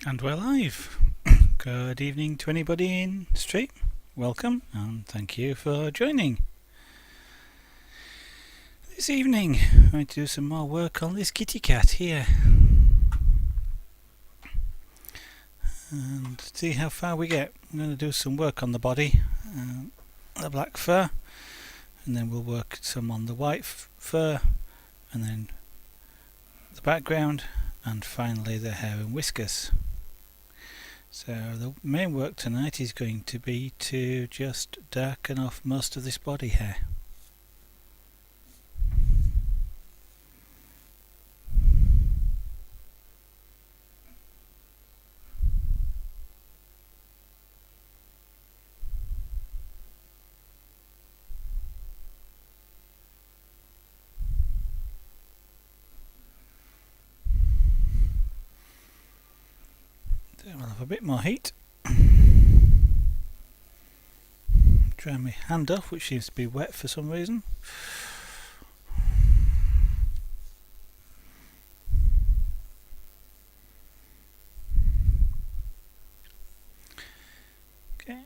And we're live. Good evening to anybody in stream. Welcome and thank you for joining. This evening I'm going to do some more work on this kitty cat here and see how far we get. I'm going to do some work on the body, the black fur, and then we'll work some on the white fur, and then the background, and finally the hair and whiskers. So the main work tonight is going to be to just darken off most of this body hair. We'll have a bit more heat. Dry my hand off, which seems to be wet for some reason. Okay.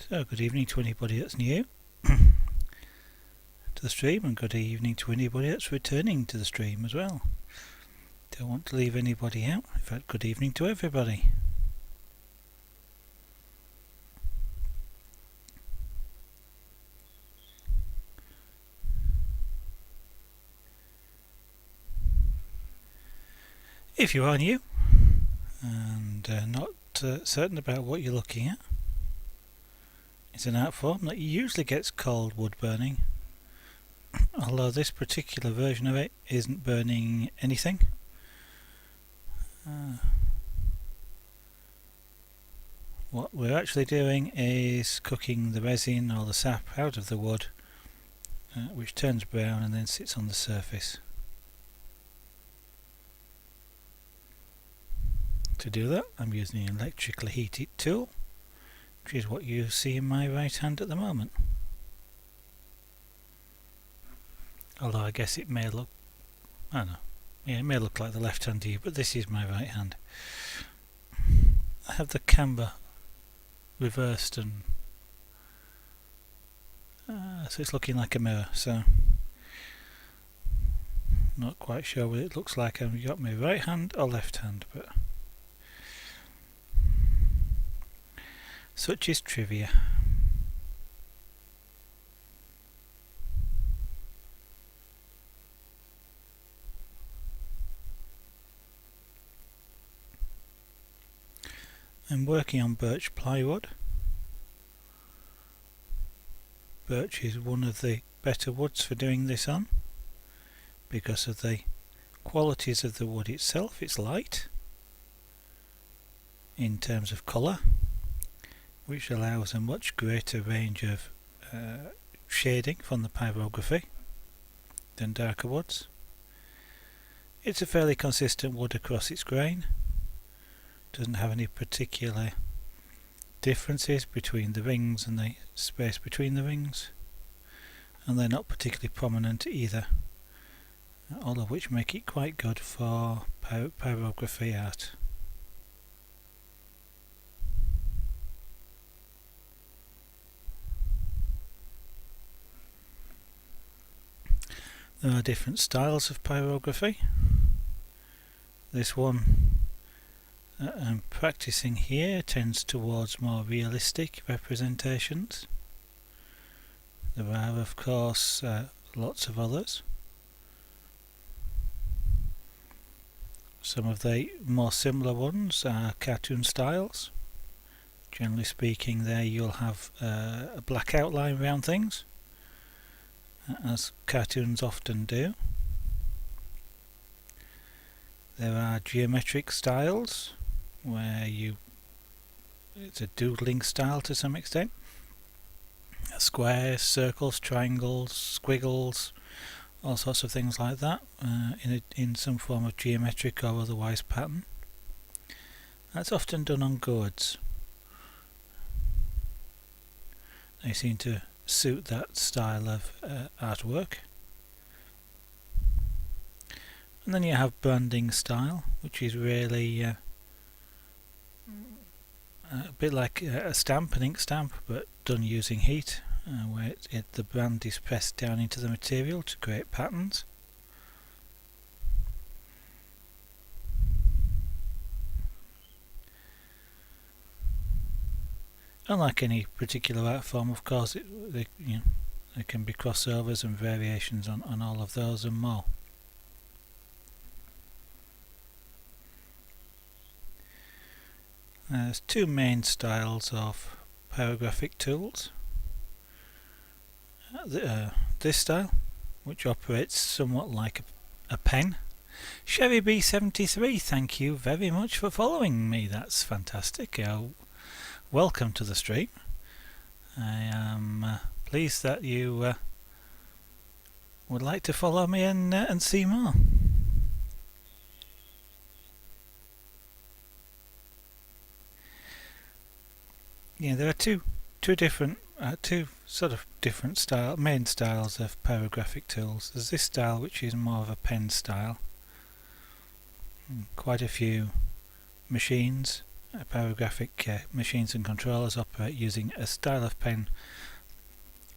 So good evening to anybody that's new to the stream, and good evening to anybody that's returning to the stream as well. Don't want to leave anybody out. In fact, good evening to everybody. If you are new and not certain about what you're looking at, it's an art form that usually gets called wood burning, although this particular version of it isn't burning anything. What we're actually doing is cooking the resin or the sap out of the wood, which turns brown and then sits on the surface. To do that, I'm using an electrically heated tool, which is what you see in my right hand at the moment. Although I guess it may look, I don't know, yeah, it may look like the left hand to you, but this is my right hand. I have the camera reversed and so it's looking like a mirror, so not quite sure what it looks like. I've got my right hand or left hand, but such is trivia. I'm working on birch plywood. Birch is one of the better woods for doing this on because of the qualities of the wood itself. It's light in terms of colour, which allows a much greater range of shading from the pyrography than darker woods. It's a fairly consistent wood across its grain. Doesn't have any particular differences between the rings and the space between the rings, and they're not particularly prominent either, all of which make it quite good for pyrography art. There are different styles of pyrography. This one I'm practicing here tends towards more realistic representations. There are of course lots of others. Some of the more similar ones are cartoon styles. Generally speaking, there you'll have a black outline around things, as cartoons often do. There are geometric styles where it's a doodling style to some extent, squares, circles, triangles, squiggles, all sorts of things like that, in some form of geometric or otherwise pattern. That's often done on gourds. They seem to suit that style of artwork. And then you have branding style, which is really a bit like a stamp, an ink stamp, but done using heat, where the brand is pressed down into the material to create patterns. Unlike any particular art form, of course, there can be crossovers and variations on all of those and more. There's two main styles of pyrographic tools. This style, which operates somewhat like a pen. Sherry B73, thank you very much for following me. That's fantastic. Welcome to the stream. I am pleased that you would like to follow me and see more. Yeah, there are two sort of different main styles of pyrographic tools. There's this style, which is more of a pen style. Quite a few machines, pyrographic machines and controllers operate using a style of pen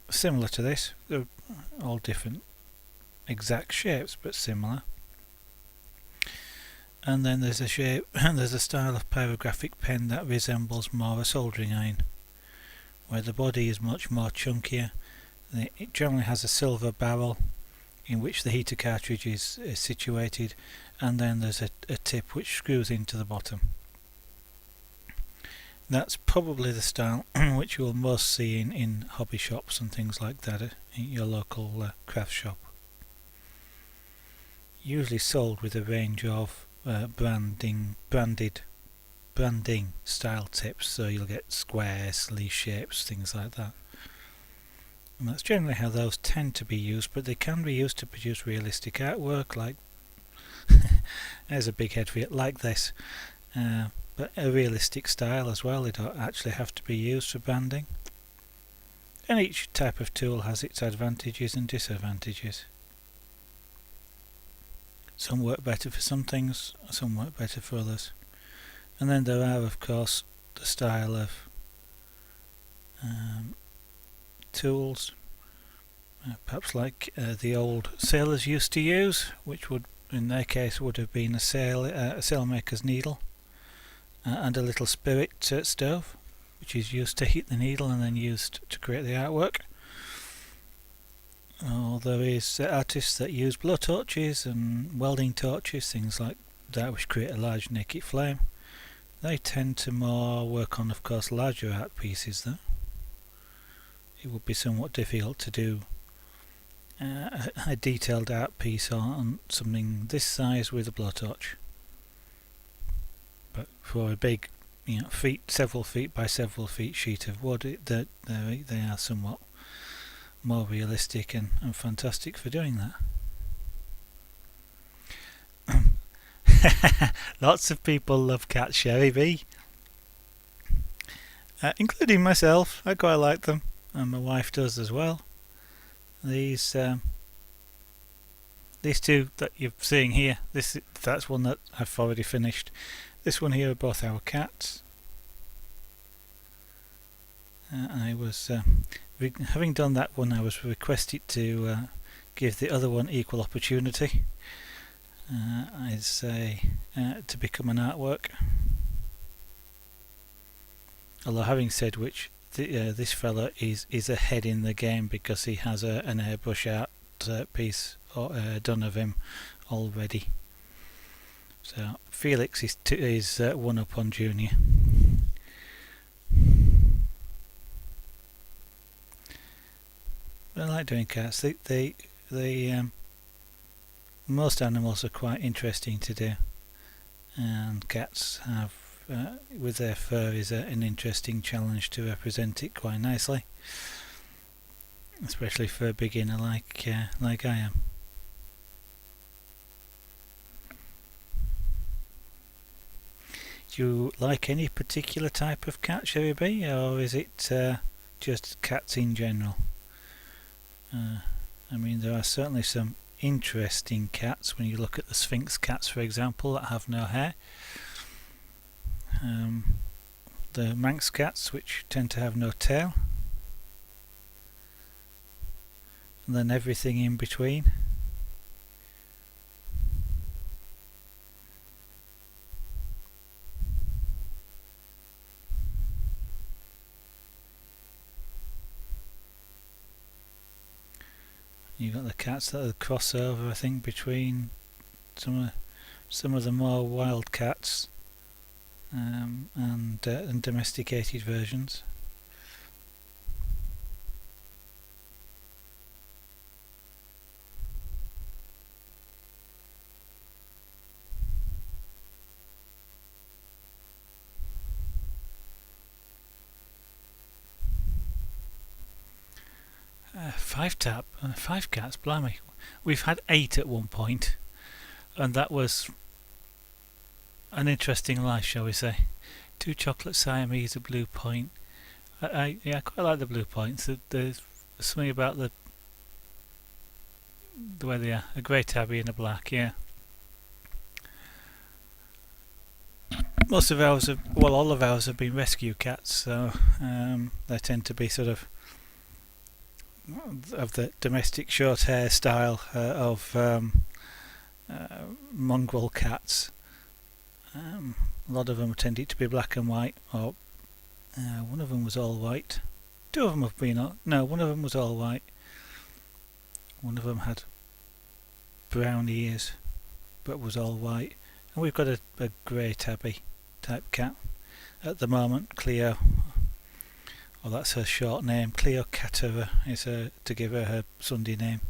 similar to this. They're all different exact shapes, but similar. And then there's a style of pyrographic pen that resembles more a soldering iron, where the body is much more chunkier. It generally has a silver barrel in which the heater cartridge is situated, and then there's a tip which screws into the bottom. That's probably the style which you will most see in hobby shops and things like that, in your local craft shop. Usually sold with a range of branding style tips, so you'll get squares, leaf shapes, things like that. And that's generally how those tend to be used, but they can be used to produce realistic artwork, like there's a big head for it, like this, but a realistic style as well. They don't actually have to be used for branding. And each type of tool has its advantages and disadvantages. Some work better for some things, some work better for others. And then there are, of course, the style of tools, perhaps like the old sailors used to use, which would, in their case, would have been a sailmaker's needle and a little spirit stove, which is used to heat the needle and then used to create the artwork. There is artists that use blow torches and welding torches, things like that, which create a large naked flame. They tend to more work on, of course, larger art pieces though. It would be somewhat difficult to do a detailed art piece on something this size with a blowtorch. But for a big, several feet by several feet sheet of wood, they are somewhat more realistic and fantastic for doing that. Lots of people love Cat Sherry B, including myself. I quite like them, and my wife does as well. These two that you're seeing here, that's one that I've already finished. This one here are both our cats. I was having done that one, I was requested to give the other one equal opportunity. I'd say to become an artwork. Although having said which, this fella is ahead in the game because he has an airbrush art piece done of him already. So Felix is one up on Junior. But I like doing cats. They most animals are quite interesting to do, and cats have, with their fur, is an interesting challenge to represent it quite nicely. especially for a beginner like I am. Do you like any particular type of cat, Sherry B, or is it just cats in general? I mean, there are certainly some interesting cats when you look at the Sphinx cats, for example, that have no hair. The Manx cats, which tend to have no tail. And then everything in between. You've got the cats that are the crossover, I think, between some of the more wild cats and domesticated versions. Five cats, blimey. We've had 8 at one point, and that was an interesting life, shall we say. 2 chocolate Siamese, a blue point. I quite like the blue points. There's something about the way they are. A grey tabby and a black, yeah. Most of ours all of ours have been rescue cats, so they tend to be sort of the domestic short hair style of mongrel cats. A lot of them tended to be black and white, or one of them was all white. 2 of them have been one of them was all white. One of them had brown ears but was all white. And we've got a grey tabby type cat at the moment, Cleo. Well, that's her short name. Cleocatera is to give her Sunday name.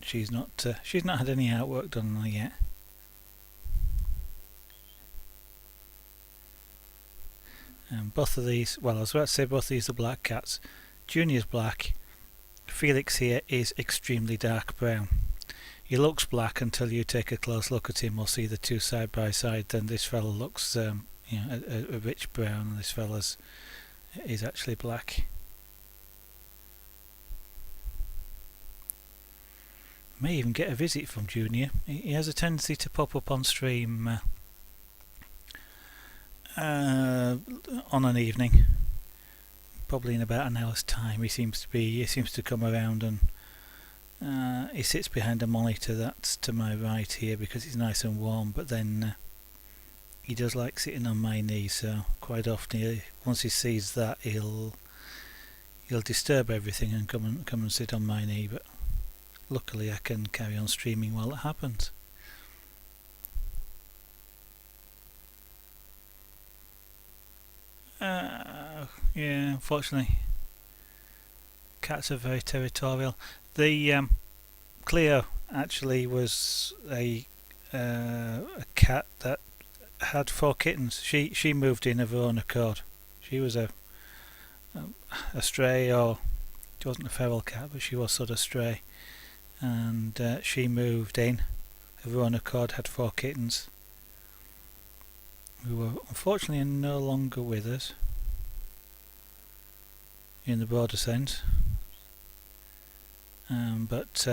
She's not had any artwork done on her yet. Both of these, well, I was about to say both of these are black cats. Junior's black. Felix here is extremely dark brown. He looks black until you take a close look at him or see the 2 side by side. Then this fella looks a rich brown, and this fella's is actually black. May even get a visit from Junior. He has a tendency to pop up on stream on an evening, probably in about an hour's time. He seems to come around, and he sits behind a monitor that's to my right here because it's nice and warm, but then he does like sitting on my knee, so quite often once he sees that he'll disturb everything and come and sit on my knee, but luckily I can carry on streaming while it happens. Yeah, unfortunately cats are very territorial. The Cleo actually was a cat that had 4 kittens. She moved in of her own accord. She was a stray, or she wasn't a feral cat, but she was sort of stray, and she moved in of her own accord, had 4 kittens who were unfortunately no longer with us in the broader sense, but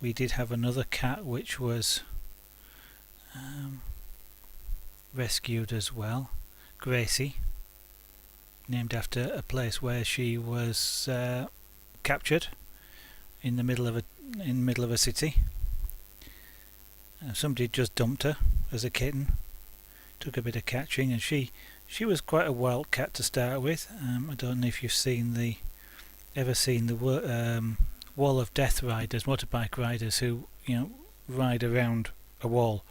we did have another cat which was rescued as well, Gracie, named after a place where she was captured in the middle of a city. Somebody just dumped her as a kitten, took a bit of catching, and she was quite a wild cat to start with. I don't know if you've ever seen the wall of death riders, motorbike riders who ride around a wall,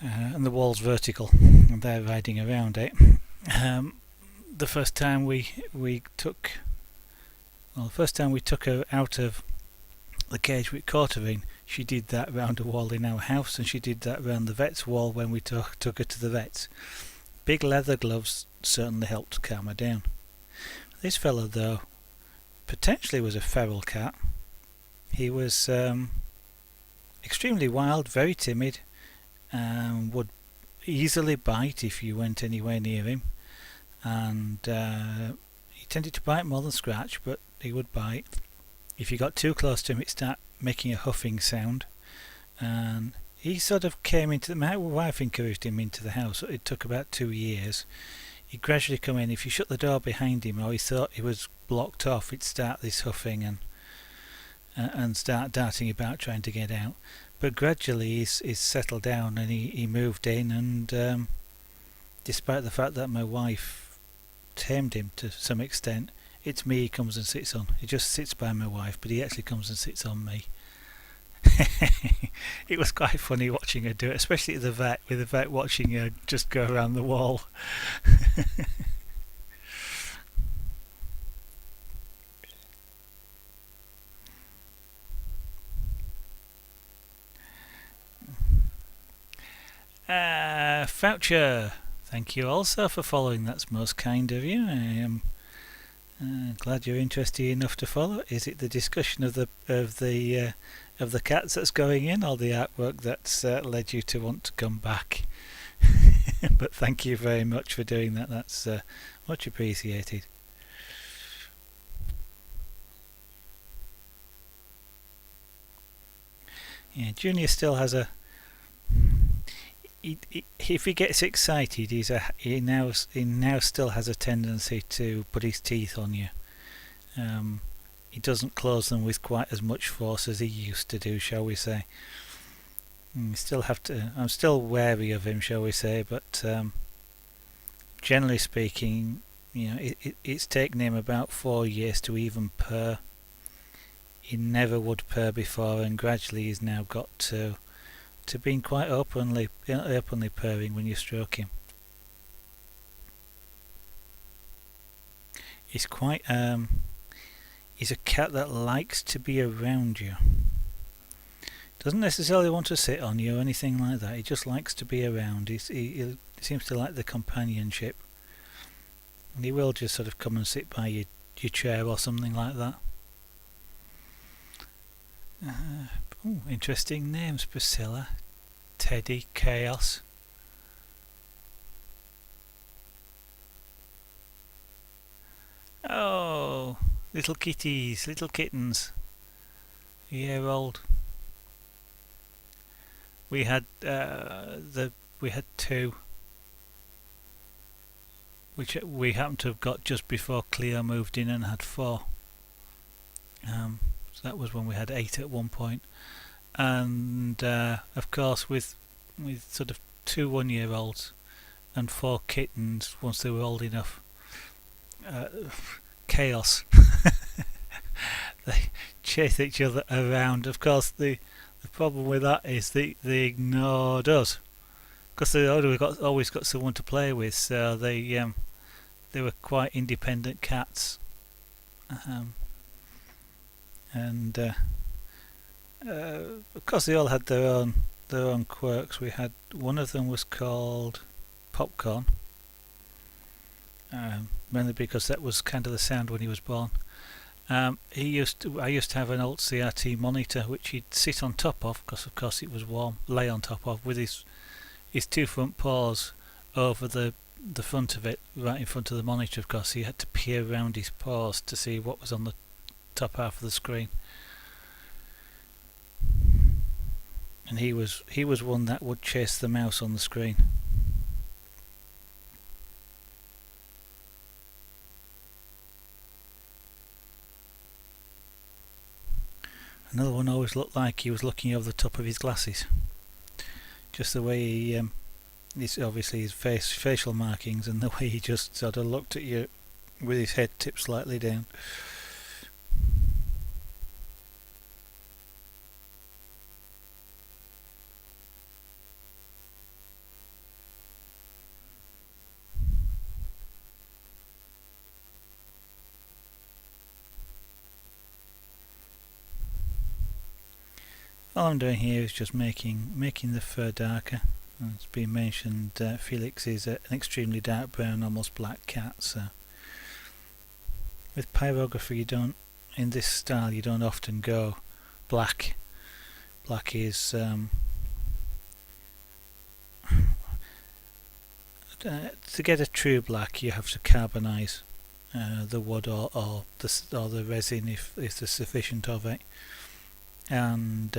and the wall's vertical and they're riding around it. The first time we took her out of the cage we caught her in, she did that round a wall in our house, and she did that round the vet's wall when we took her to the vets. Big leather gloves, certainly helped calm her down. This fellow, though, potentially was a feral cat. He was extremely wild, very timid, and would easily bite if you went anywhere near him. And he tended to bite more than scratch, but he would bite. If you got too close to him, he'd start making a huffing sound. And he sort of came into my wife encouraged him into the house. It took about 2 years. He'd gradually come in. If you shut the door behind him, or he thought he was blocked off, he'd start this huffing and start darting about trying to get out. But gradually he's settled down, and he moved in, and despite the fact that my wife tamed him to some extent, it's me he comes and sits on. He just sits by my wife, but he actually comes and sits on me. It was quite funny watching her do it, especially at the vet, with the vet watching her just go around the wall. Foucher, thank you also for following. That's most kind of you. I am glad you're interested enough to follow. Is it the discussion of the cats that's going in, or the artwork that's led you to want to come back? But thank you very much for doing that. That's much appreciated. Yeah, Junior still has a. If he gets excited, he now still has a tendency to put his teeth on you. He doesn't close them with quite as much force as he used to do, shall we say. I'm still wary of him, shall we say, but generally speaking, it's taken him about 4 years to even purr. He never would purr before, and gradually he's now got to being quite openly purring when you stroke him. He's quite he's a cat that likes to be around you. Doesn't necessarily want to sit on you or anything like that. He just likes to be around. He seems to like the companionship, and he will just sort of come and sit by your chair or something like that. Interesting names: Priscilla, Teddy, Chaos. Oh, little kitties, little kittens, a year old. We had two, which we happened to have got just before Cleo moved in, and had 4. So that was when we had 8 at one point. And of course, with sort of 2 1-year-olds and 4 kittens once they were old enough, chaos. They chase each other around. Of course, the problem with that is they ignored us, because they always got someone to play with. So they were quite independent cats, and of course they all had their own quirks. We had one of them was called Popcorn, mainly because that was kind of the sound when he was born. I used to have an old CRT monitor which he'd sit on top of, because of course it was warm, lay on top of, with his 2 front paws over the front of it, right in front of the monitor. Of course, he had to peer around his paws to see what was on the top half of the screen. And he was one that would chase the mouse on the screen. Another one always looked like he was looking over the top of his glasses. Just the way he, it's obviously his facial markings, and the way he just sort of looked at you with his head tipped slightly down. All I'm doing here is just making the fur darker. It's been mentioned, Felix is an extremely dark brown, almost black cat. So with pyrography, you don't, in this style, you don't often go black. Black is to get a true black, you have to carbonise the wood or the resin if there's sufficient of it, and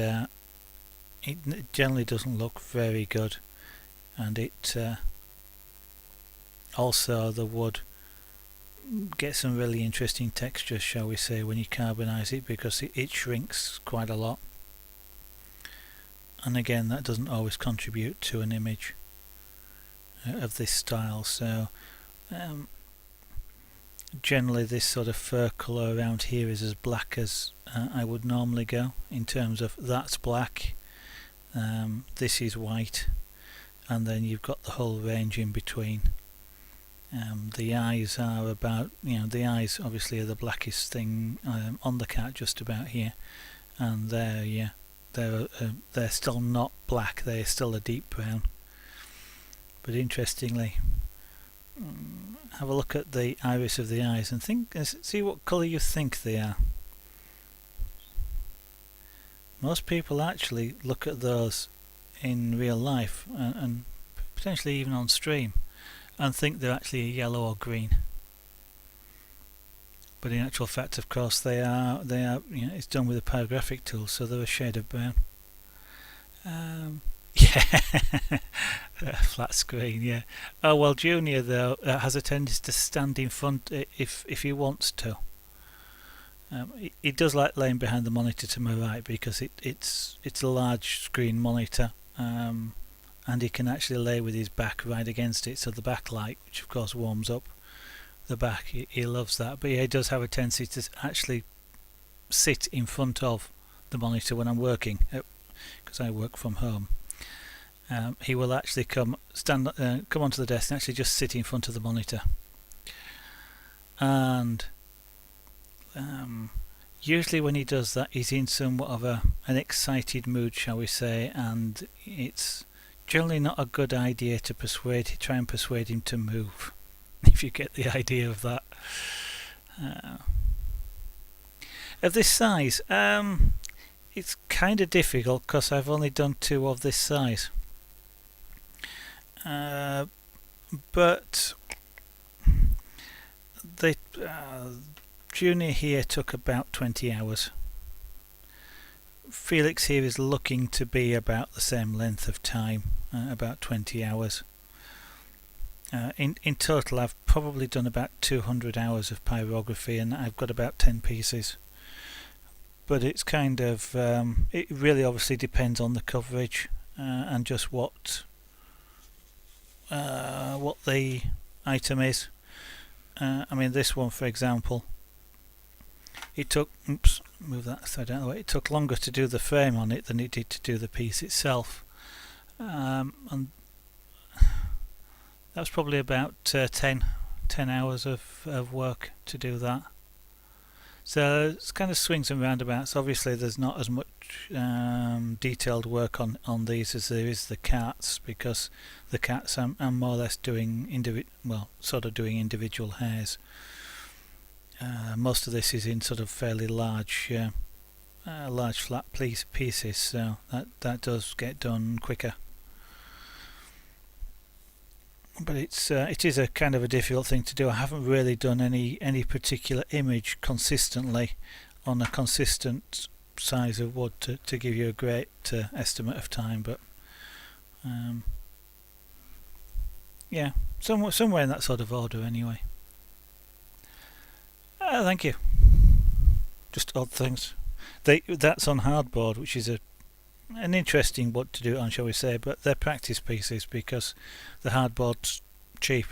it generally doesn't look very good, and it also the wood gets some really interesting textures, shall we say, when you carbonise it, because it shrinks quite a lot, and again that doesn't always contribute to an image of this style. So generally this sort of fur colour around here is as black as I would normally go, in terms of that's black, this is white, and then you've got the whole range in between. The eyes are about, the eyes obviously are the blackest thing on the cat, just about here, and they're still not black, they're still a deep brown. But interestingly, have a look at the iris of the eyes and see what colour you think they are. Most people actually look at those in real life and potentially even on stream and think they're actually a yellow or green. But in actual fact, of course, they are. It's done with a pyrographic tool, so they're a shade of brown. Yeah, flat screen. Yeah. Oh well, Junior though has a tendency to stand in front if he wants to. He does like laying behind the monitor to my right, because it's a large screen monitor, and he can actually lay with his back right against it, so the backlight, which of course warms up the back, he loves that. But yeah, he does have a tendency to actually sit in front of the monitor when I'm working, because I work from home. He will actually come onto the desk and actually just sit in front of the monitor, and usually when he does that, he's in somewhat of an excited mood, shall we say, and it's generally not a good idea to try and persuade him to move, if you get the idea of that. Of this size, it's kind of difficult because I've only done 2 of this size, but the Junior here took about 20 hours. Felix here is looking to be about the same length of time, about 20 hours. In total, I've probably done about 200 hours of pyrography, and I've got about 10 pieces. But it's kind of it really obviously depends on the coverage and just what the item is. I mean, this one, for example, it took move that side out of the way. It took longer to do the frame on it than it did to do the piece itself, and that's probably about 10 hours of work to do that. So it's kind of swings and roundabouts. Obviously there's not as much detailed work on these as there is the cats, because the cats I'm more or less doing doing individual hairs. Most of this is in sort of fairly large flat pieces, so that does get done quicker. But it is a kind of a difficult thing to do. I haven't really done any particular image consistently on a consistent size of wood to give you a great estimate of time, but yeah, somewhere in that sort of order anyway. Thank you. Just odd things. That's on hardboard, which is an interesting wood to do it on, shall we say, but they're practice pieces because the hardboard's cheap.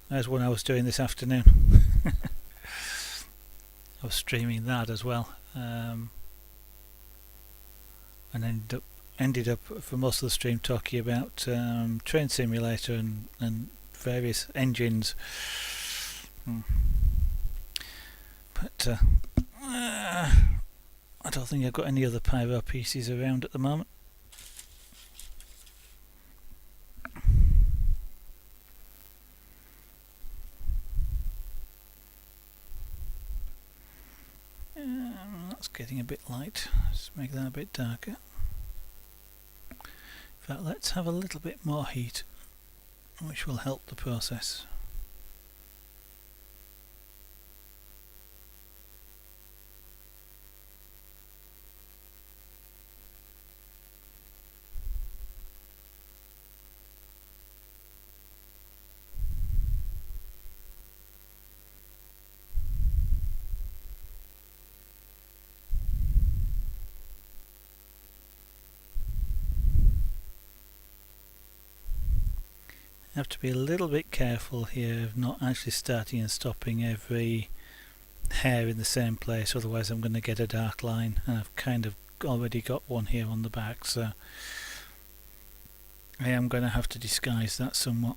There's one I was doing this afternoon. I was streaming that as well, and ended up for most of the stream talking about Train Simulator and various engines. But I don't think I've got any other pyro pieces around at the moment. getting a bit light. Let's make that a bit darker. In fact, let's have a little bit more heat, which will help the process. I have to be a little bit careful here of not actually starting and stopping every hair in the same place, otherwise I'm going to get a dark line, and I've kind of already got one here on the back, so I am going to have to disguise that somewhat.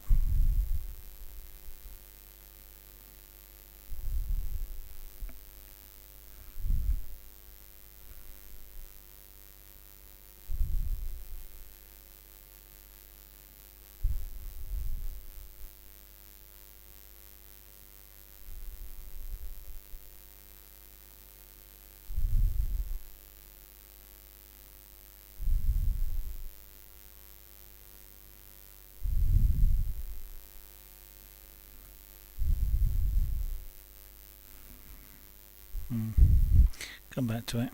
Come back to it.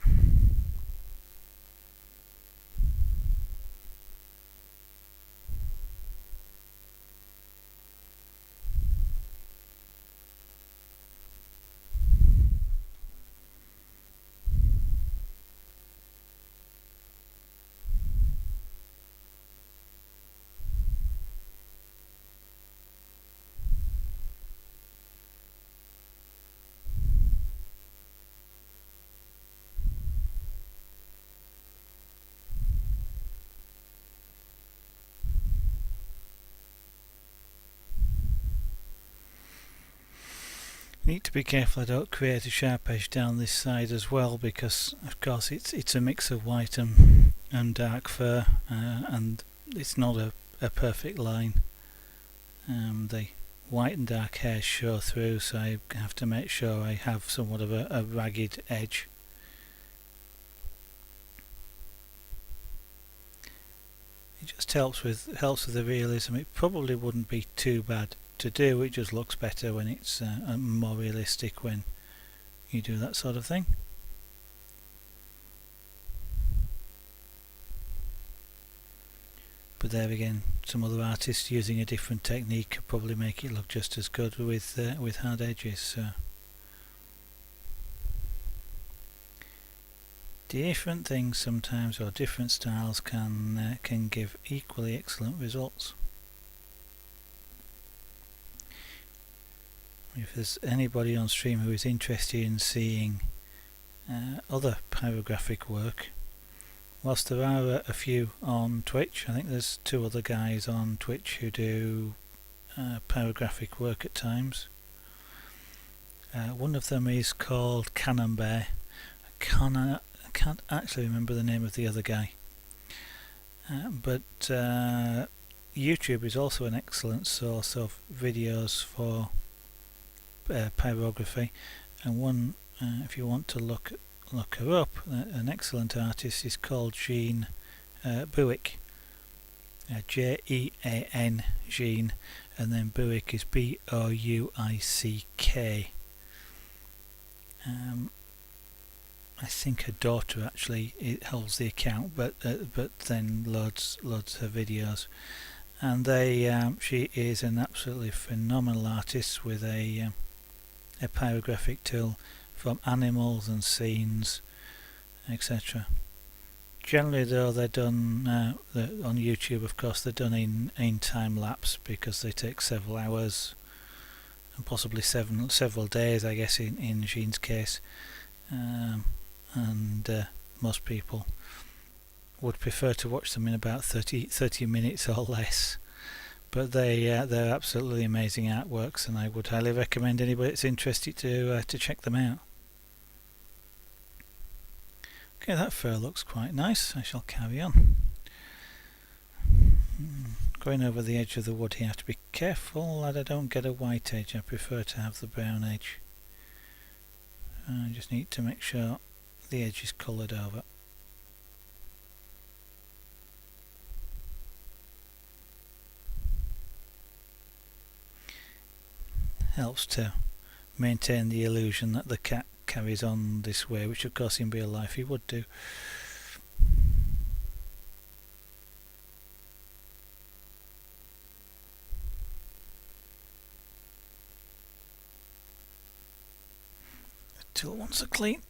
Need to be careful I don't create a sharp edge down this side as well, because of course it's a mix of white and dark fur, and it's not a perfect line. The white and dark hairs show through, so I have to make sure I have somewhat of a ragged edge. It just helps with the realism. It probably wouldn't be too bad to do, it just looks better when it's more realistic when you do that sort of thing. But there again, some other artists using a different technique could probably make it look just as good with hard edges. So different things sometimes, or different styles can give equally excellent results. If there's anybody on stream who is interested in seeing other pyrographic work, whilst there are a few on Twitch, I think there's 2 other guys on Twitch who do pyrographic work at times. One of them is called Camembert. I can't actually remember the name of the other guy, but YouTube is also an excellent source of videos for pyrography, and one, if you want to look her up, an excellent artist is called Jean Buick, Jean, Jean, and then Buick is Bouick. I think her daughter actually holds the account, but then loads her videos, and she is an absolutely phenomenal artist with a pyrographic tool from animals and scenes, etc. Generally though, they're done on YouTube, of course they're done in time lapse, because they take several hours and possibly several days, I guess, in Jean's case, and most people would prefer to watch them in about 30 minutes or less. But they're absolutely amazing artworks, and I would highly recommend anybody that's interested to check them out. Okay, that fur looks quite nice. I shall carry on. Going over the edge of the wood here, I have to be careful that I don't get a white edge. I prefer to have the brown edge. I just need to make sure the edges coloured over. Helps to maintain the illusion that the cat carries on this way, which of course in real life he would do. The tool wants a clean.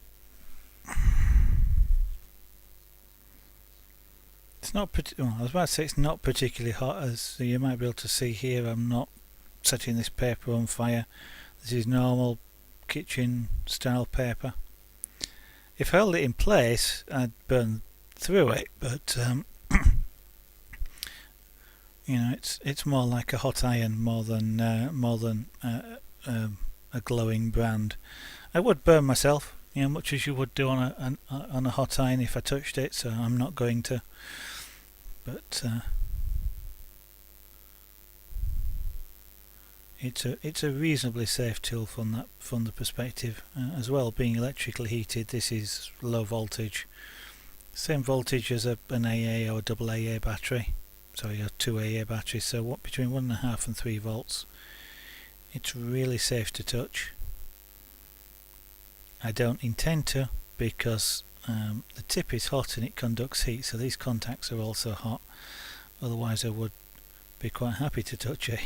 It's not well, I was about to say it's not particularly hot, as you might be able to see here. I'm not setting this paper on fire. This is normal kitchen style paper. If I held it in place I'd burn through it, but you know, it's more like a hot iron more than a glowing brand. I would burn myself, you know, much as you would do on a hot iron if I touched it, so I'm not going to. But it's a reasonably safe tool from the perspective as well. Being electrically heated, this is low voltage, same voltage as an AA or a double AA battery, sorry, a 2 AA battery. So what, between 1.5 and 3 volts. It's really safe to touch. I don't intend to, because the tip is hot and it conducts heat, so these contacts are also hot. Otherwise I would be quite happy to touch it.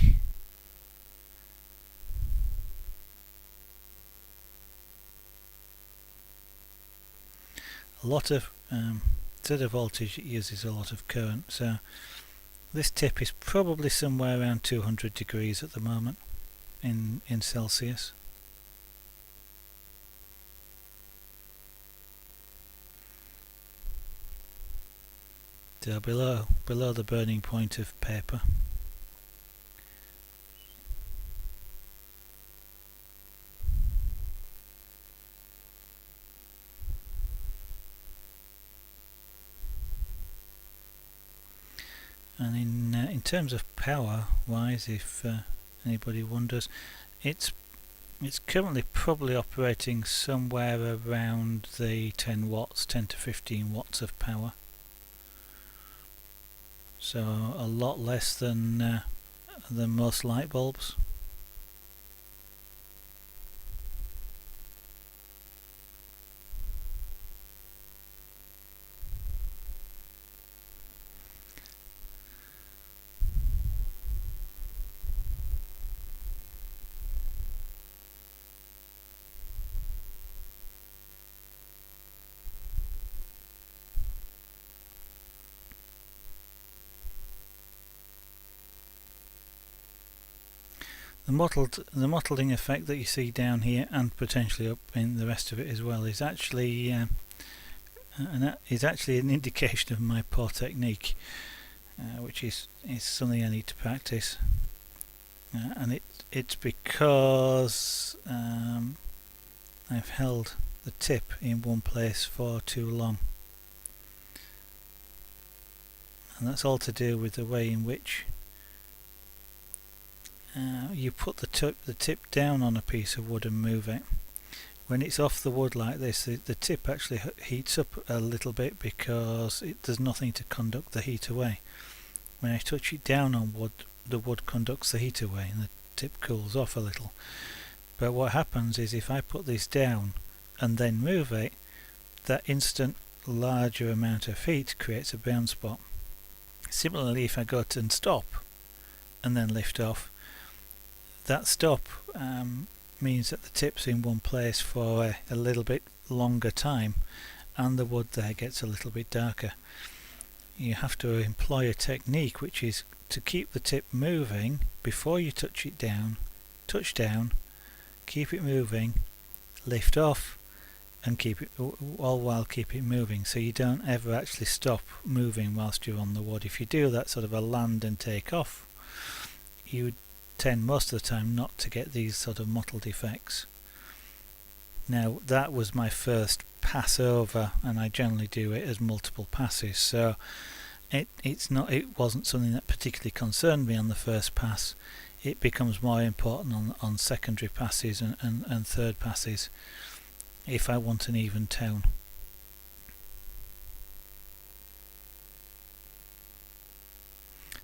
A lot of instead of voltage, it uses a lot of current, so this tip is probably somewhere around 200 degrees at the moment in Celsius. So below the burning point of paper. And in terms of power wise, if anybody wonders, it's currently probably operating somewhere around the 10 to 15 watts of power. So a lot less than most light bulbs. The mottling effect that you see down here, and potentially up in the rest of it as well, is actually an indication of my poor technique, which is something I need to practice. And it's because I've held the tip in one place for too long, and that's all to do with the way in which you put the tip down on a piece of wood and move it. When it's off the wood like this, the tip actually heats up a little bit because there's nothing to conduct the heat away. When I touch it down on wood, the wood conducts the heat away and the tip cools off a little. But what happens is, if I put this down and then move it, that instant larger amount of heat creates a brown spot. Similarly, if I go to and stop and then lift off, that stop means that the tip's in one place for a little bit longer time, and the wood there gets a little bit darker. You have to employ a technique which is to keep the tip moving before you touch it down, touch down, keep it moving, lift off, and keep it all while keep it moving, so you don't ever actually stop moving whilst you're on the wood. If you do that sort of a land and take off, you tend most of the time not to get these sort of mottled effects. Now that was my first pass over, and I generally do it as multiple passes, so it wasn't something that particularly concerned me on the first pass. It becomes more important on secondary passes and third passes if I want an even tone.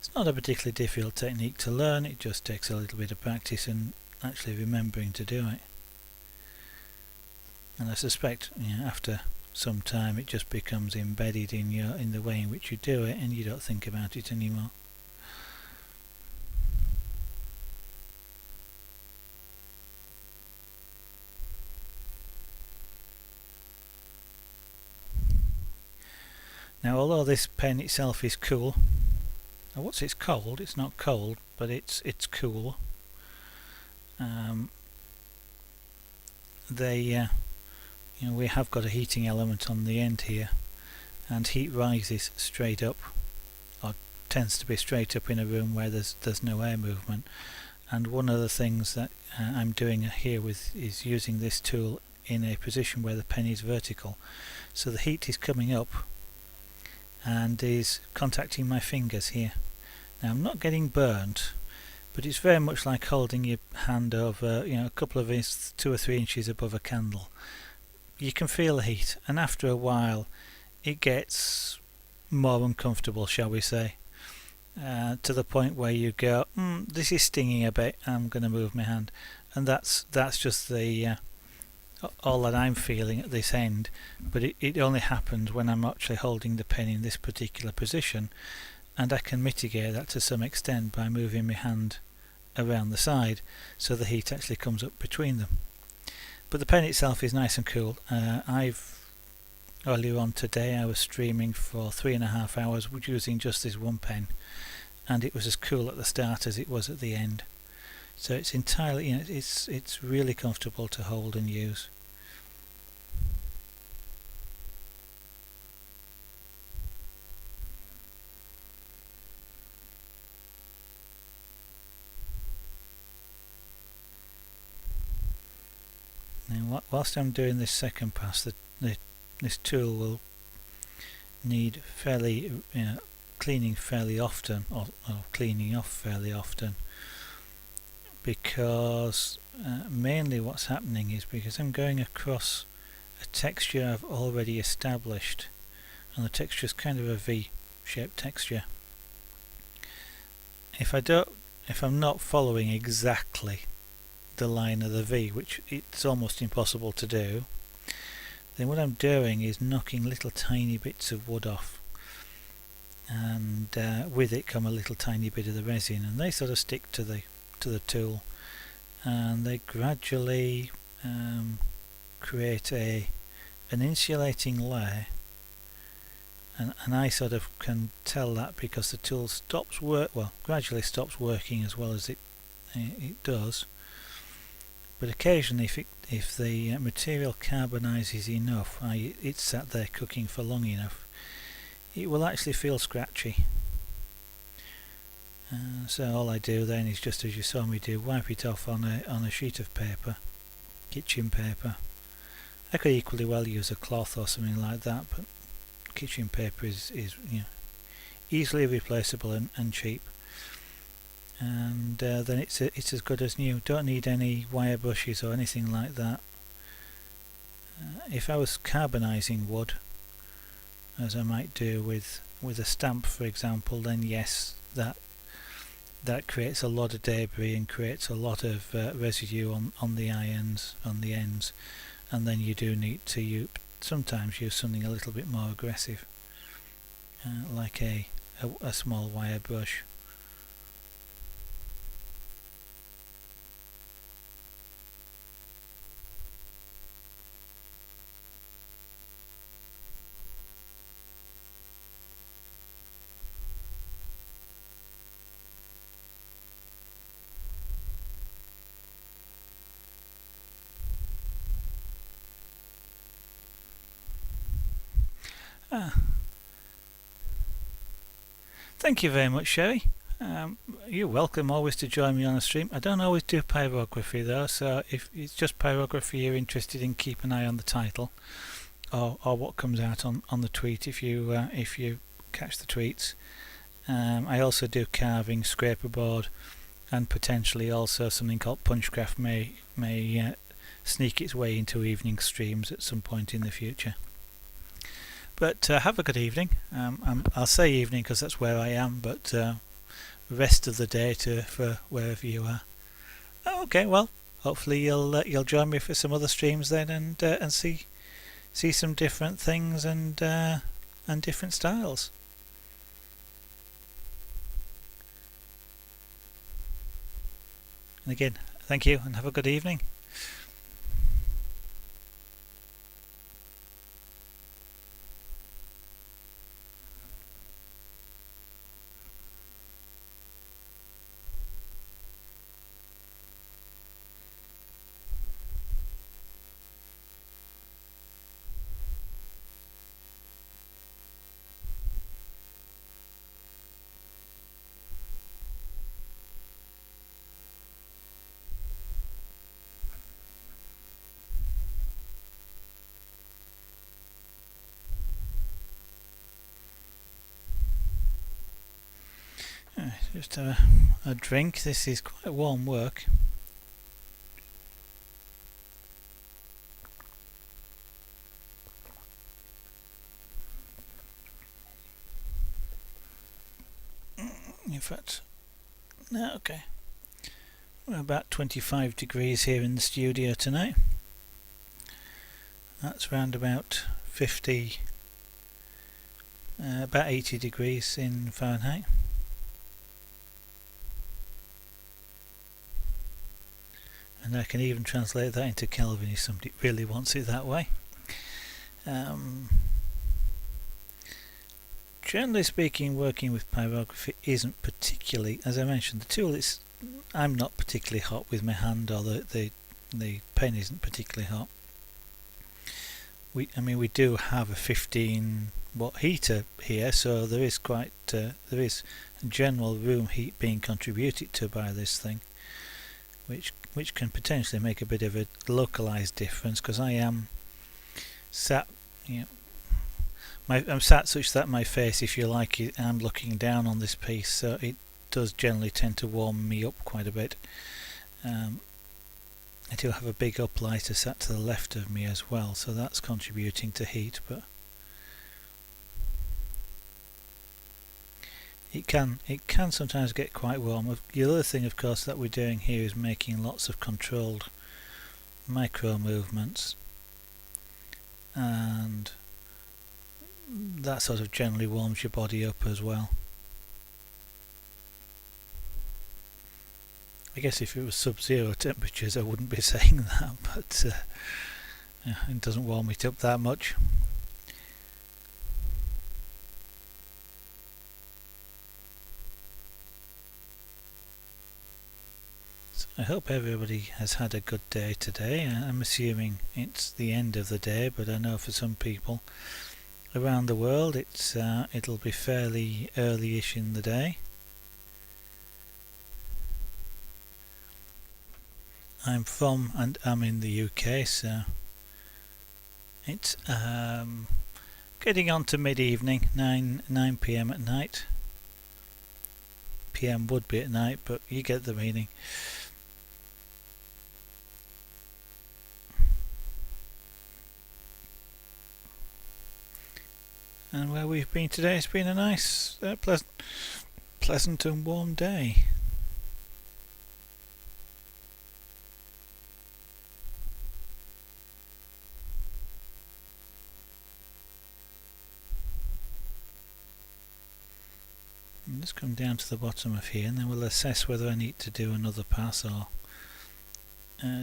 It's not a particularly difficult technique to learn, it just takes a little bit of practice and actually remembering to do it. And I suspect, after some time it just becomes embedded in the way in which you do it, and you don't think about it anymore. Now, although this pen itself is cool, now what's it's cold? It's not cold, but it's cool. We have got a heating element on the end here, and heat rises straight up, or tends to be straight up in a room where there's no air movement. And one of the things that I'm doing here is using this tool in a position where the pen is vertical, so the heat is coming up and is contacting my fingers here. Now I'm not getting burnt, but it's very much like holding your hand over, a couple of 2 or 3 inches above a candle. You can feel the heat, and after a while it gets more uncomfortable, shall we say, to the point where you go, this is stinging a bit, I'm going to move my hand. And that's just the all that I'm feeling at this end, but it only happens when I'm actually holding the pen in this particular position, and I can mitigate that to some extent by moving my hand around the side so the heat actually comes up between them. But the pen itself is nice and cool. Earlier on today I was streaming for 3.5 hours using just this one pen, and it was as cool at the start as it was at the end. So it's entirely, it's really comfortable to hold and use. Now, whilst I'm doing this second pass, this tool will need cleaning fairly often, or cleaning off fairly often, because mainly what's happening is because I'm going across a texture I've already established, and the texture is kind of a V-shaped texture. If I'm not following exactly the line of the V, which it's almost impossible to do, then what I'm doing is knocking little tiny bits of wood off, and with it come a little tiny bit of the resin, and they sort of stick to the tool, and they gradually create an insulating layer, and I sort of can tell that because the tool gradually stops working as well as it does. But occasionally, if the material carbonizes enough, it's sat there cooking for long enough, it will actually feel scratchy. So all I do then is, just as you saw me do, wipe it off on a sheet of paper, kitchen paper. I could equally well use a cloth or something like that, but kitchen paper is easily replaceable and cheap. And then it's as good as new. Don't need any wire brushes or anything like that. If I was carbonizing wood, as I might do with a stamp, for example, then yes, that creates a lot of debris and creates a lot of residue on the irons, on the ends, and then you do need to sometimes use something a little bit more aggressive, like a small wire brush. Thank you very much, Sherry. You're welcome always to join me on a stream. I don't always do pyrography though, so if it's just pyrography you're interested in, keep an eye on the title or what comes out on the tweet if you catch the tweets. I also do carving, scraper board, and potentially also something called Punchcraft may sneak its way into evening streams at some point in the future. But have a good evening. I'll say evening because that's where I am, but rest of the day for wherever you are. Okay, well, hopefully you'll join me for some other streams then, and see some different things and different styles. And again, thank you and have a good evening. Just have a drink. This is quite warm work. In fact, no, okay. We're about 25 degrees here in the studio tonight. That's round about 50, about 80 degrees in Fahrenheit. And I can even translate that into Kelvin if somebody really wants it that way. Generally speaking, working with pyrography isn't particularly, as I mentioned, the tool is, I'm not particularly hot with my hand, or the pen isn't particularly hot. We do have a 15 watt heater here, so there is there is general room heat being contributed to by this thing, which can potentially make a bit of a localized difference, because I am sat, I'm sat such that my face, if you like, I'm looking down on this piece, so it does generally tend to warm me up quite a bit. I do have a big uplighter sat to the left of me as well, so that's contributing to heat, but it can sometimes get quite warm. The other thing, of course, that we're doing here is making lots of controlled micro movements, and that sort of generally warms your body up as well. I guess if it was sub-zero temperatures I wouldn't be saying that, but it doesn't warm it up that much. So I hope everybody has had a good day today. I'm assuming it's the end of the day, but I know for some people around the world it'll be fairly early-ish in the day. I'm from and I'm in the UK, so it's getting on to mid-evening, 9 PM at night. PM would be at night, but you get the meaning. And where we've been today, it's been a nice, pleasant and warm day. Just come down to the bottom of here, and then we'll assess whether I need to do another pass or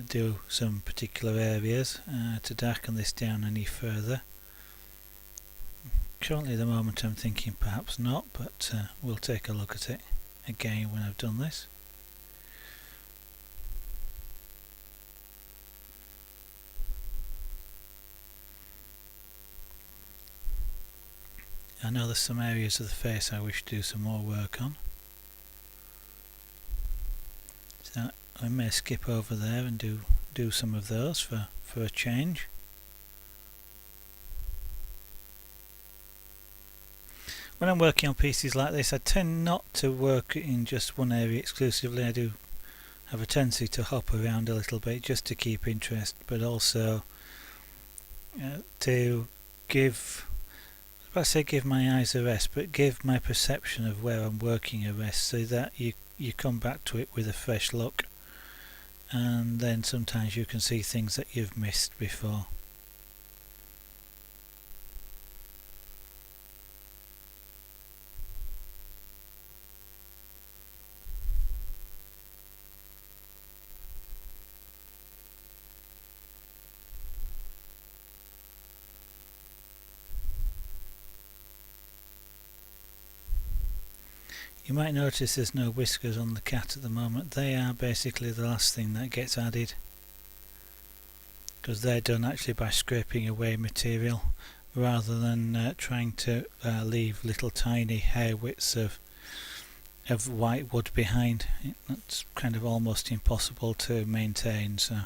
do some particular areas to darken this down any further. Currently at the moment I'm thinking perhaps not, but we'll take a look at it again when I've done this. I know there's some areas of the face I wish to do some more work on, so I may skip over there and do some of those for a change. When I'm working on pieces like this, I tend not to work in just one area exclusively. I do have a tendency to hop around a little bit just to keep interest, but also to give if I say give my eyes a rest, but give my perception of where I'm working a rest, so that you come back to it with a fresh look, and then sometimes you can see things that you've missed before. You might notice there's no whiskers on the cat at the moment. They are basically the last thing that gets added, because they're done actually by scraping away material rather than trying to leave little tiny hair widths of white wood behind. That's kind of almost impossible to maintain, so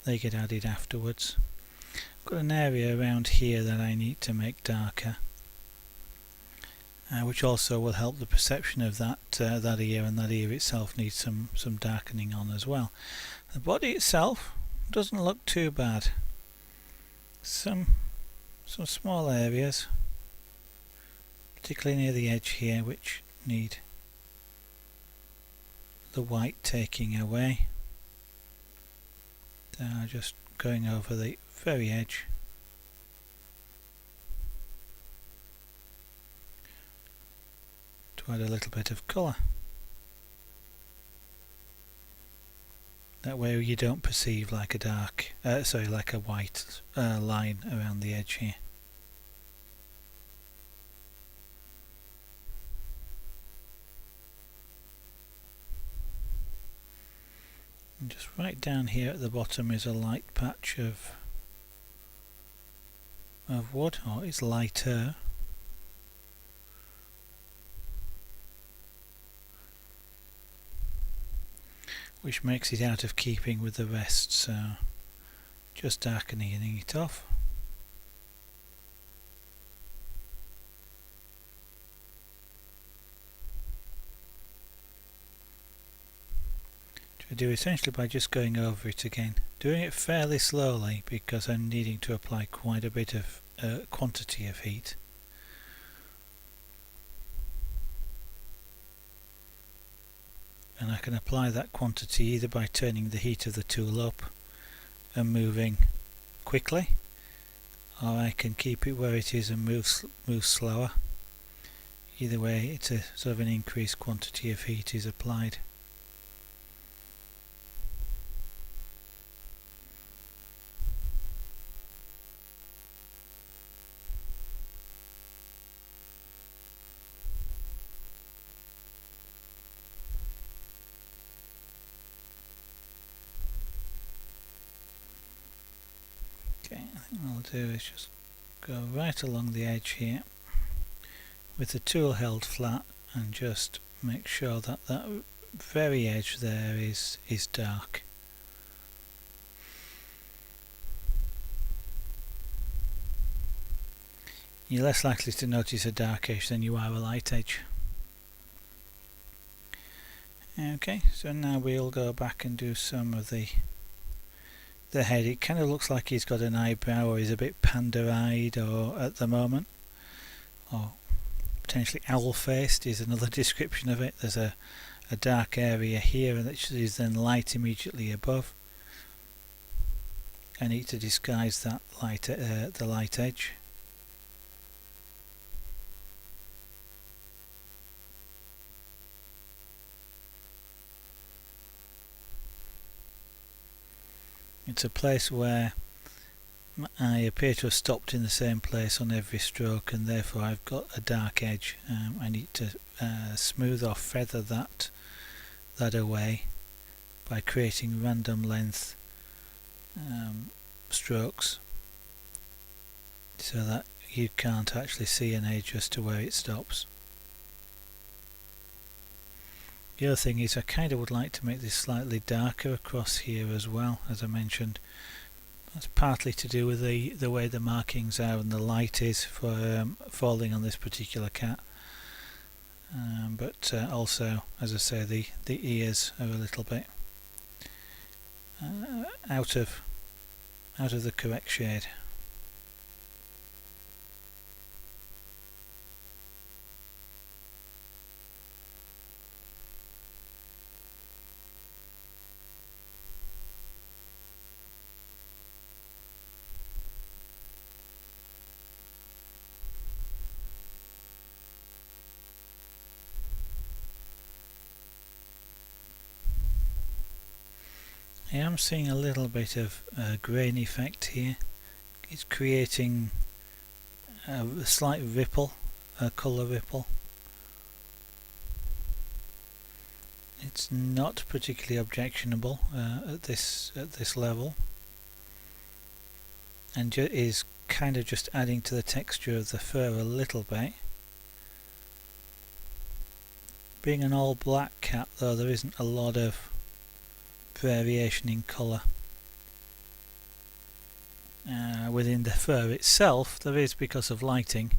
they get added afterwards. I've got an area around here that I need to make darker, which also will help the perception of that ear, and that ear itself needs some darkening on as well. The body itself doesn't look too bad. Some small areas, particularly near the edge here, which need the white taking away. Just going over the very edge. To add a little bit of colour. That way you don't perceive like a like a white line around the edge here. And just right down here at the bottom is a light patch of wood, or it's lighter. Which makes it out of keeping with the rest, so just darkening it off. Which I do essentially by just going over it again, doing it fairly slowly because I'm needing to apply quite a bit of quantity of heat. And I can apply that quantity either by turning the heat of the tool up and moving quickly, or I can keep it where it is and move slower. Either way, it's a sort of an increased quantity of heat is applied. What I'll do is just go right along the edge here with the tool held flat and just make sure that that very edge there is dark. You're less likely to notice a dark edge than you are a light edge. Okay, so now we'll go back and do some of the head. It kind of looks like he's got an eyebrow, or he's a bit panda-eyed or at the moment, or potentially owl-faced is another description of it. There's a dark area here, and that is then light immediately above. I need to disguise that light, the light edge. It's a place where I appear to have stopped in the same place on every stroke, and therefore I've got a dark edge. I need to smooth or feather that away by creating random length strokes, so that you can't actually see an edge as to where it stops. The other thing is I kind of would like to make this slightly darker across here as well, as I mentioned. That's partly to do with the way the markings are and the light is for falling on this particular cat. But also, as I say, the ears are a little bit out of the correct shade. am seeing a little bit of grain effect here. It's creating a slight ripple, a colour ripple. It's not particularly objectionable at this level, and is kind of just adding to the texture of the fur a little bit. Being an all black cat though, there isn't a lot of variation in colour. Within the fur itself there is, because of lighting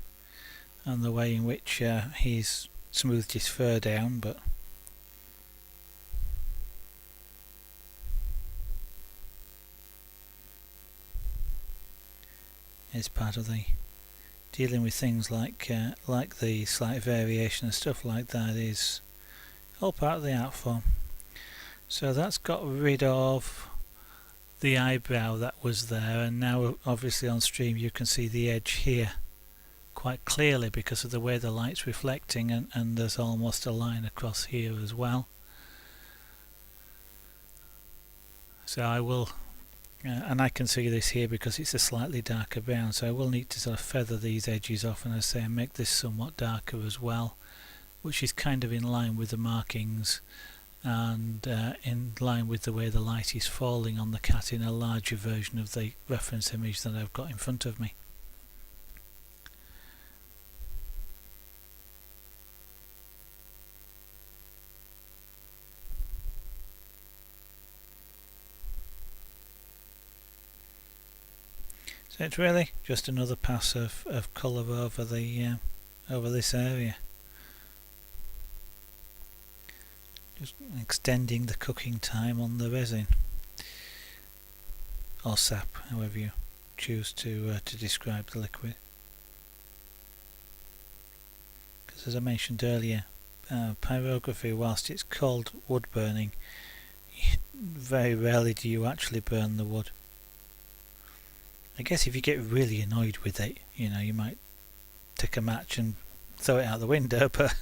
and the way in which he's smoothed his fur down, but it's part of the dealing with things like the slight variation and stuff like that, is all part of the art form. So that's got rid of the eyebrow that was there, and now obviously on stream you can see the edge here quite clearly because of the way the light's reflecting, and there's almost a line across here as well. So I will and I can see this here because it's a slightly darker brown, so I will need to sort of feather these edges off, and as I say, make this somewhat darker as well, which is kind of in line with the markings and in line with the way the light is falling on the cat in a larger version of the reference image that I've got in front of me. So it's really just another pass of colour over the over this area. Just extending the cooking time on the resin, or sap, however you choose to describe the liquid. Because as I mentioned earlier, pyrography, whilst it's called wood burning, very rarely do you actually burn the wood. I guess if you get really annoyed with it, you know, you might take a match and throw it out the window, but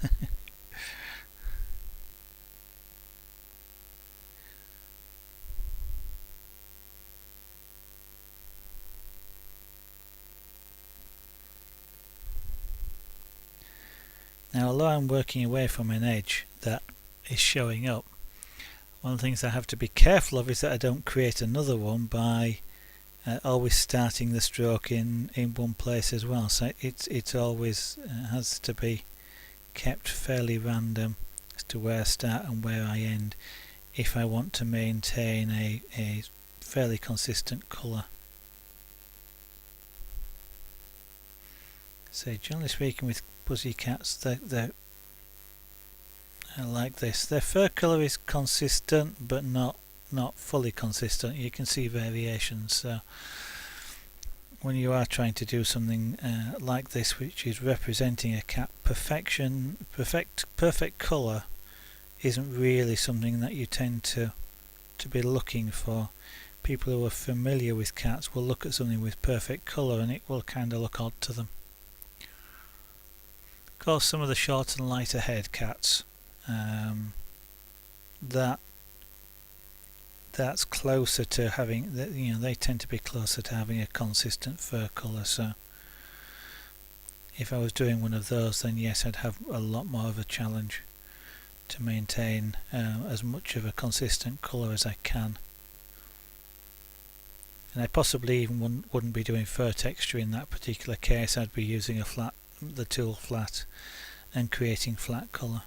now, although I'm working away from an edge that is showing up, one of the things I have to be careful of is that I don't create another one by always starting the stroke in one place as well. So it's always has to be kept fairly random as to where I start and where I end if I want to maintain a fairly consistent colour. So generally speaking, with Buzzy cats, they're like this. Their fur colour is consistent, but not fully consistent. You can see variations. So when you are trying to do something like this, which is representing a cat, perfect colour isn't really something that you tend to be looking for. People who are familiar with cats will look at something with perfect colour and it will kind of look odd to them. Of course, some of the shorter and lighter haired cats, that's closer to having, you know, they tend to be closer to having a consistent fur colour. So if I was doing one of those, then yes, I'd have a lot more of a challenge to maintain as much of a consistent colour as I can. And I possibly even wouldn't be doing fur texture in that particular case. I'd be using the tool flat and creating flat colour.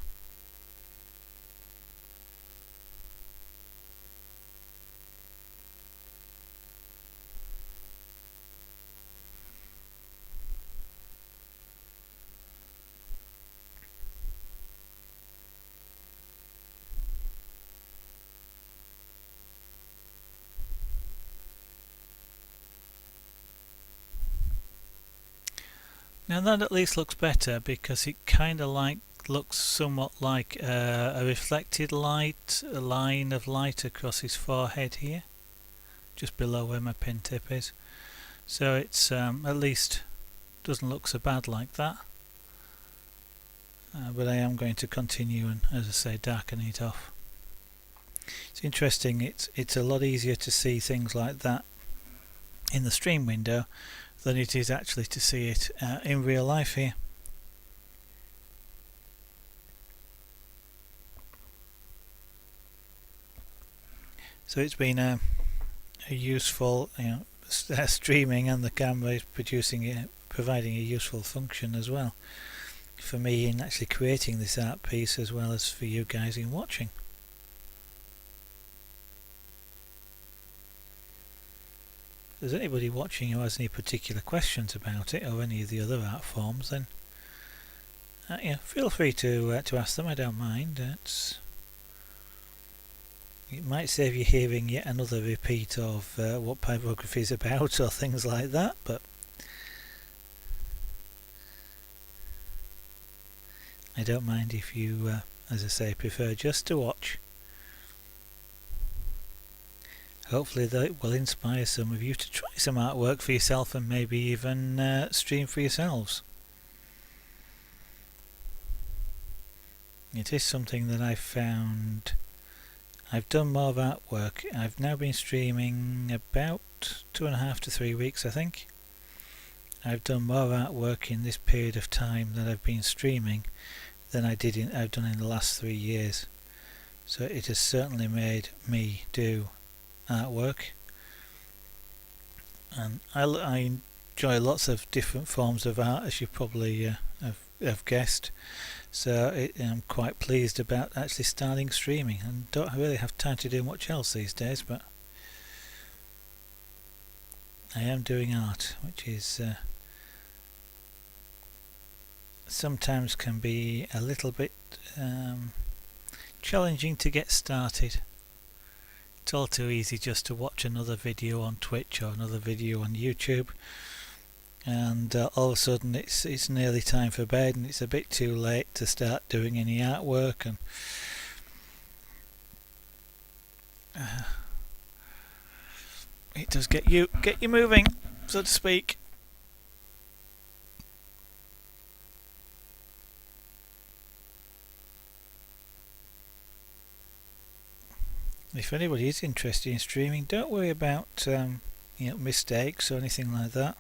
Now that at least looks better, because it kind of looks somewhat like a reflected light, a line of light across his forehead here, just below where my pen tip is. So it's at least doesn't look so bad like that. But I am going to continue and, as I say, darken it off. It's interesting, it's a lot easier to see things like that in the stream window than it is actually to see it in real life here. So it's been a useful, streaming, and the camera is providing a useful function as well for me in actually creating this art piece, as well as for you guys in watching. If there's anybody watching who has any particular questions about it or any of the other art forms, then feel free to ask them. I don't mind. It might save you hearing yet another repeat of what pyrography is about or things like that, but I don't mind if you, as I say, prefer just to watch. Hopefully that will inspire some of you to try some artwork for yourself and maybe even stream for yourselves. It is something that I've found. I've done more artwork. I've now been streaming about 2.5 to 3 weeks, I think. I've done more artwork in this period of time that I've been streaming than I've done in the last 3 years. So it has certainly made me do artwork, and I enjoy lots of different forms of art, as you probably have guessed. So I'm quite pleased about actually starting streaming, and don't really have time to do much else these days, but I am doing art, which is sometimes can be a little bit challenging to get started. It's all too easy just to watch another video on Twitch or another video on YouTube, and all of a sudden it's nearly time for bed and it's a bit too late to start doing any artwork, and it does get you moving, so to speak. If anybody is interested in streaming, don't worry about mistakes or anything like that.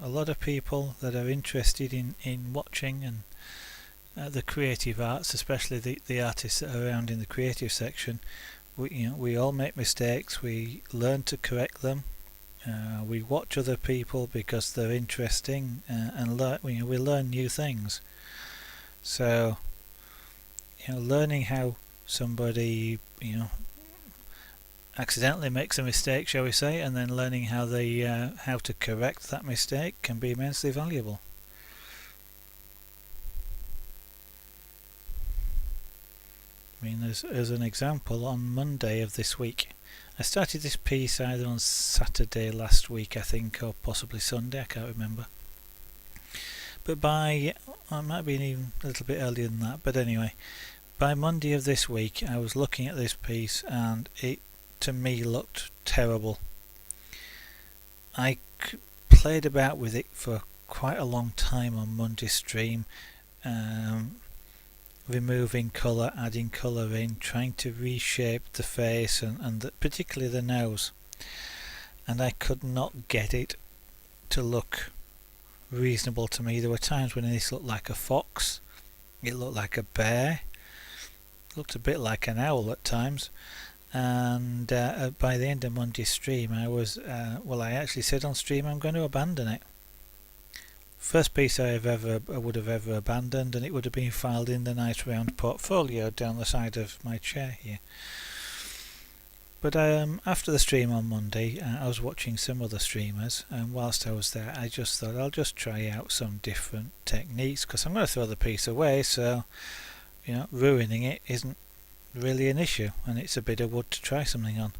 A lot of people that are interested in watching and the creative arts, especially the artists that are around in the creative section, we all make mistakes. We learn to correct them. We watch other people because they're interesting, and we learn new things. So learning how somebody accidentally makes a mistake, shall we say, and then learning how to correct that mistake can be immensely valuable. I mean, as an example, on Monday of this week, I started this piece either on Saturday last week, I think, or possibly Sunday, I can't remember. But it might have been even a little bit earlier than that, but anyway, by Monday of this week I was looking at this piece and it to me looked terrible. I played about with it for quite a long time on Monday stream, removing colour, adding colour in, trying to reshape the face and particularly the nose, and I could not get it to look reasonable to me. There were times when this looked like a fox, it looked like a bear, looked a bit like an owl at times, and by the end of Monday's stream I was I actually said on stream I'm going to abandon it. First piece I would have ever abandoned, and it would have been filed in the nice round portfolio down the side of my chair here. But after the stream on Monday, I was watching some other streamers, and whilst I was there I just thought I'll just try out some different techniques, because I'm going to throw the piece away, so ruining it isn't really an issue, and it's a bit of wood to try something on.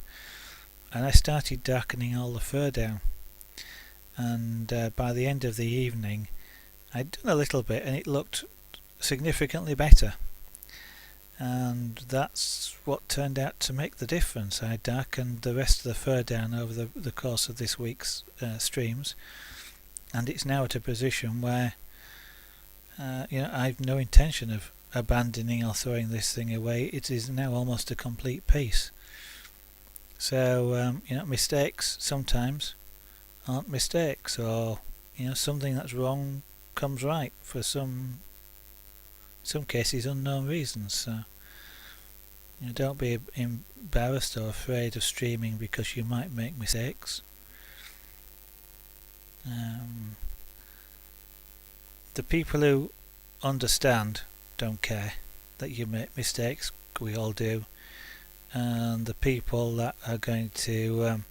And I started darkening all the fur down, and by the end of the evening I'd done a little bit and it looked significantly better, and that's what turned out to make the difference. I darkened the rest of the fur down over the course of this week's streams, and it's now at a position where I've no intention of abandoning or throwing this thing away. It is now almost a complete piece. So mistakes sometimes aren't mistakes, or something that's wrong comes right for some cases unknown reasons. So don't be embarrassed or afraid of streaming because you might make mistakes. The people who understand don't care that you make mistakes. We all do. And the people that are going to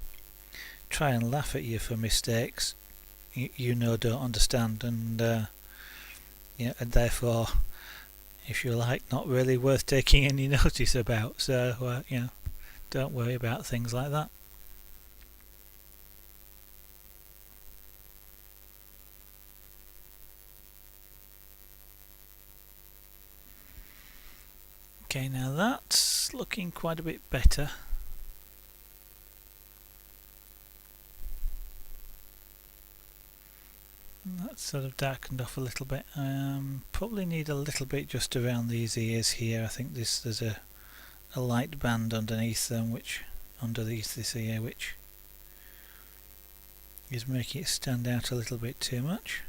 try and laugh at you for mistakes, don't understand, and and therefore, if you like, not really worth taking any notice about. So don't worry about things like that. Okay, now that's looking quite a bit better. That's sort of darkened off a little bit. Probably need a little bit just around these ears here. I think there's a light band underneath them, underneath this ear, which is making it stand out a little bit too much.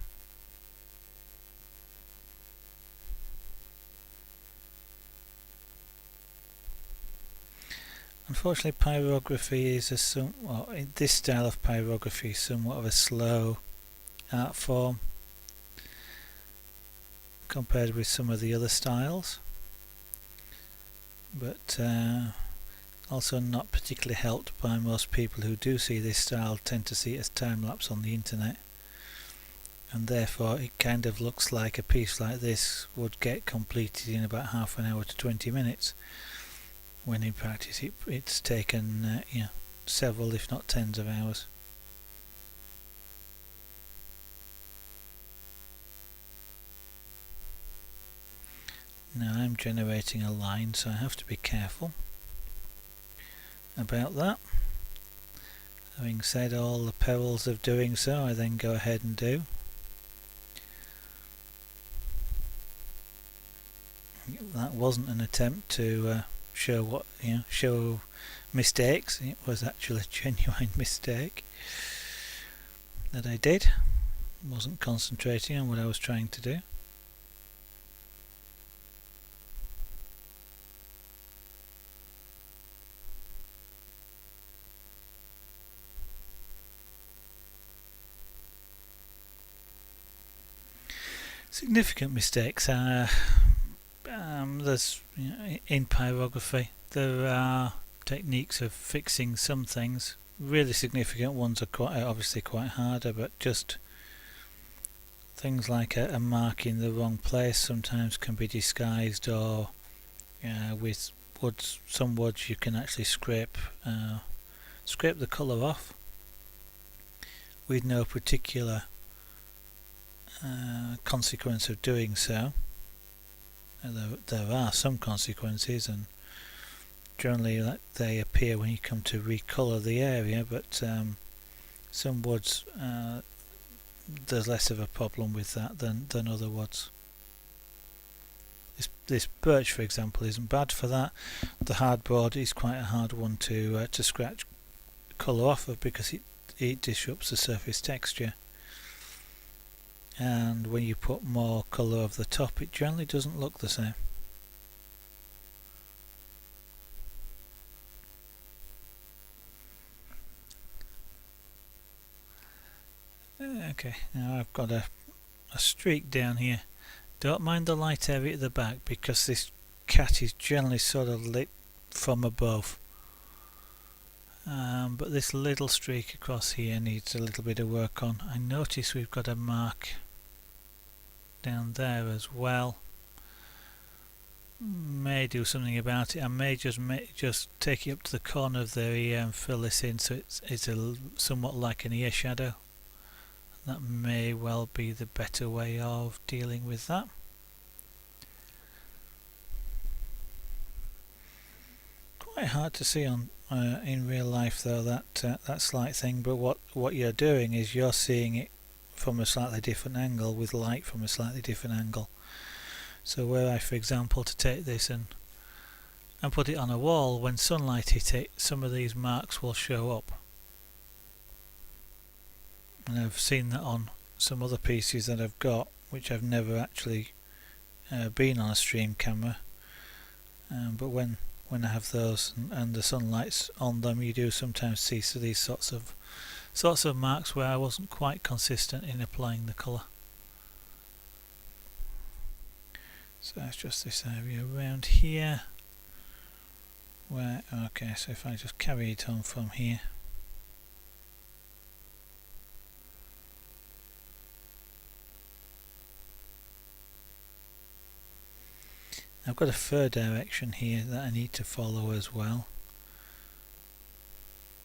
Unfortunately, pyrography is this style of pyrography is somewhat of a slow art form compared with some of the other styles, but also not particularly helped by most people who do see this style tend to see it as time-lapse on the internet, and therefore it kind of looks like a piece like this would get completed in about half an hour to 20 minutes, when in practice it's taken several, if not tens of hours. Now I'm generating a line, so I have to be careful about that. Having said all the perils of doing so, I then go ahead and do. That wasn't an attempt to show mistakes. It was actually a genuine mistake that I did. Wasn't concentrating on what I was trying to do. Significant mistakes are there's in pyrography there are techniques of fixing some things. Really significant ones are obviously quite harder, but just things like a mark in the wrong place sometimes can be disguised, or with woods, some woods you can actually scrape the colour off with no particular consequence of doing so. There are some consequences, and generally they appear when you come to recolour the area, but some woods there's less of a problem with that than other woods. This birch, for example, isn't bad for that. The hardboard is quite a hard one to scratch colour off of because it disrupts the surface texture. And when you put more colour over the top, it generally doesn't look the same. Okay, now I've got a streak down here. Don't mind the light area at the back because this cat is generally sort of lit from above. But this little streak across here needs a little bit of work on. I notice we've got a mark down there as well. May do something about it. I may just take it up to the corner of the ear and fill this in so it's somewhat like an ear shadow. That may well be the better way of dealing with that. Quite hard to see on in real life though, that slight thing, but what you're doing is you're seeing it from a slightly different angle with light from a slightly different angle. So were I, for example, to take this and put it on a wall, when sunlight hit it, some of these marks will show up. And I've seen that on some other pieces that I've got, which I've never actually been on a stream camera. But when I have those and the sunlight's on them, you do sometimes see these sorts of marks where I wasn't quite consistent in applying the colour. So it's just this area around here where, okay, so if I just carry it on from here, I've got a fur direction here that I need to follow as well,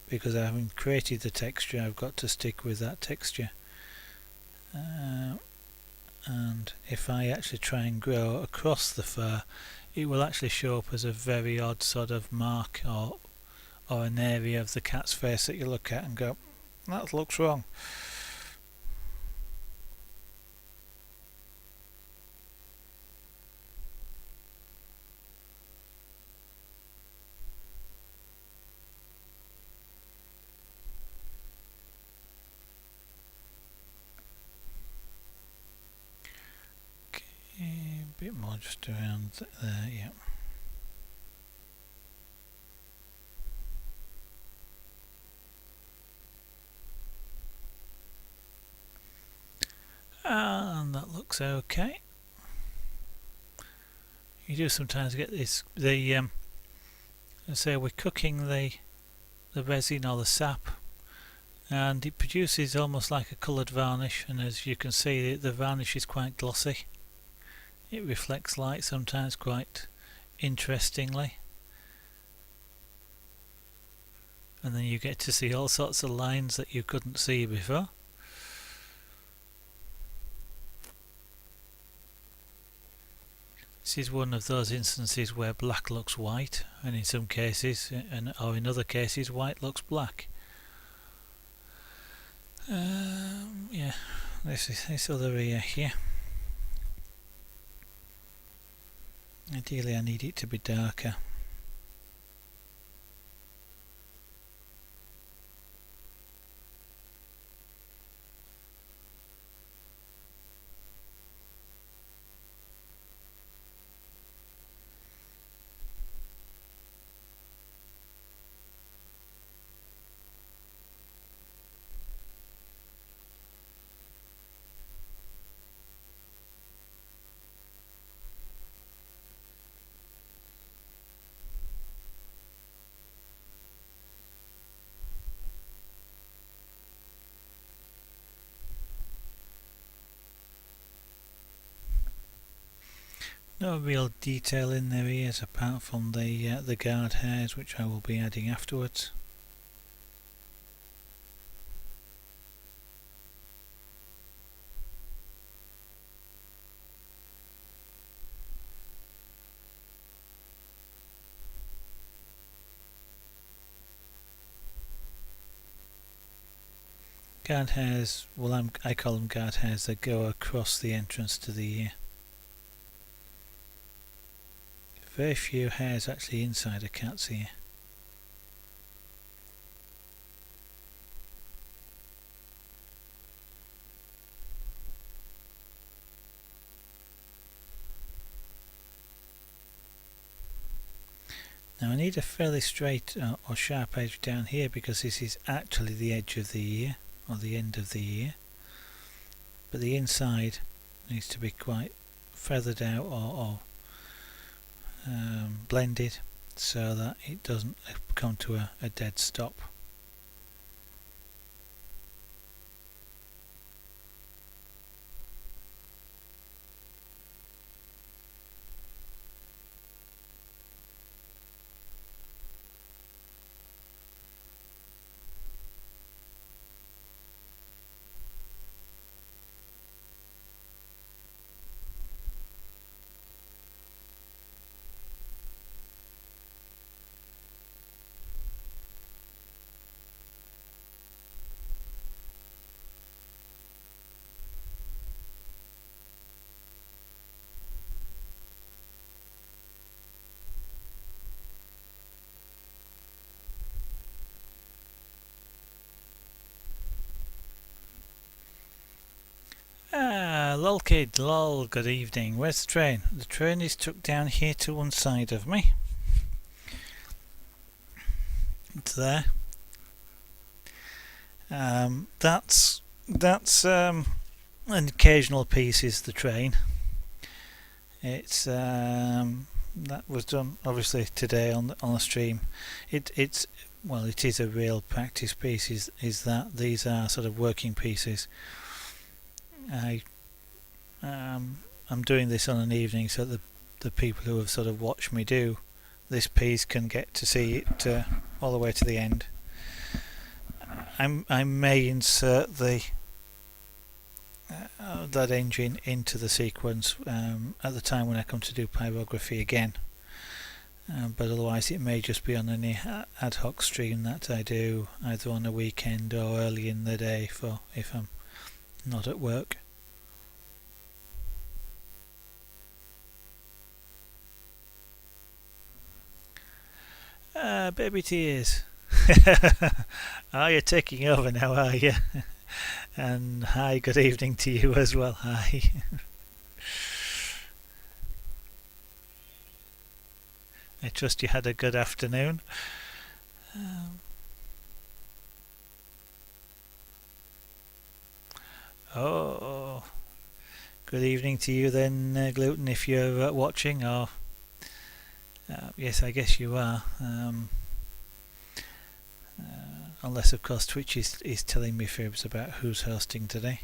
because I haven't created the texture. I've got to stick with that texture, and if I actually try and grow across the fur, it will actually show up as a very odd sort of mark or an area of the cat's face that you look at and go, that looks wrong. A bit more just around there, yeah. And that looks okay. You do sometimes get this, let's say we're cooking the resin or the sap, and it produces almost like a coloured varnish, and as you can see the varnish is quite glossy. It reflects light sometimes quite interestingly, and then you get to see all sorts of lines that you couldn't see before. This is one of those instances where black looks white, and in some cases, or in other cases, white looks black. Yeah, this other ear here. Ideally I need it to be darker. No real detail in their ears apart from the guard hairs, which I will be adding afterwards. Guard hairs, well I call them guard hairs, that go across the entrance to the ear. Very few hairs actually inside a cat's ear. Now I need a fairly straight or sharp edge down here, because this is actually the edge of the ear, or the end of the ear, but the inside needs to be quite feathered out or blended so that it doesn't come to a dead stop. Lol kid, lol, good evening. Where's the train? The train is tucked down here to one side of me. It's there. That's an occasional piece is the train. It's that was done obviously today on the stream. It is a real practice piece. Is that these are sort of working pieces. I'm doing this on an evening so that the people who have sort of watched me do this piece can get to see it all the way to the end. I may insert the that engine into the sequence at the time when I come to do pyrography again, but otherwise it may just be on any ad hoc stream that I do either on a weekend or early in the day for if I'm not at work. Baby tears. Are you taking over now, are you? And hi, good evening to you as well. Hi. I trust you had a good afternoon. Oh, good evening to you then, Gluten, if you're watching, or yes, I guess you are. Unless of course Twitch is telling me fibs about who's hosting today.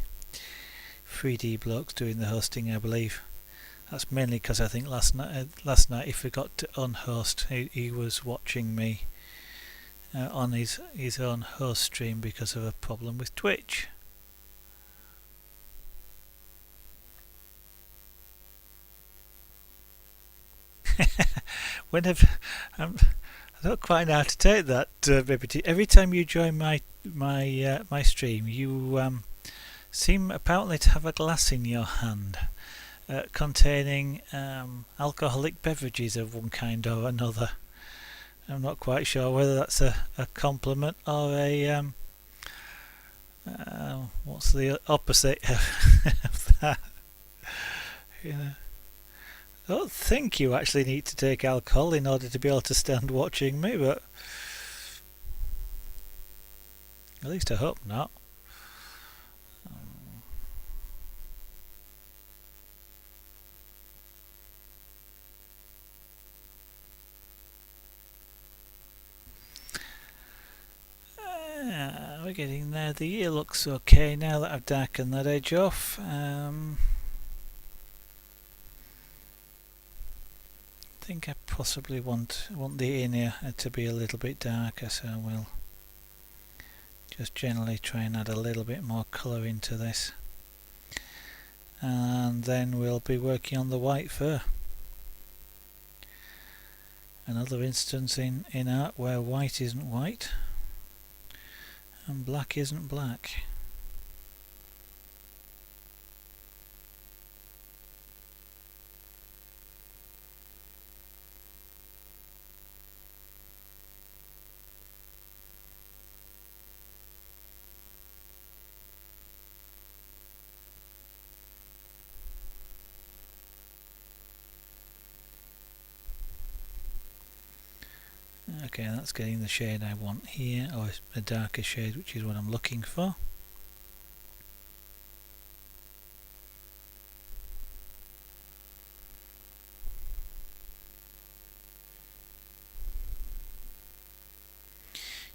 3D Bloke's doing the hosting, I believe. That's mainly because I think last night he forgot to unhost. He was watching me on his own host stream because of a problem with Twitch. I don't quite know how to take that, every time you join my stream, you seem apparently to have a glass in your hand containing alcoholic beverages of one kind or another. I'm not quite sure whether that's a compliment or a what's the opposite of that. I don't think you actually need to take alcohol in order to be able to stand watching me, but at least I hope not. We're getting there. The ear looks okay now that I've darkened that edge off. I think I possibly want the inner to be a little bit darker, so we'll just generally try and add a little bit more colour into this, and then we'll be working on the white fur. Another instance in art where white isn't white and black isn't black. Okay, that's getting the shade I want here, or a darker shade, which is what I'm looking for.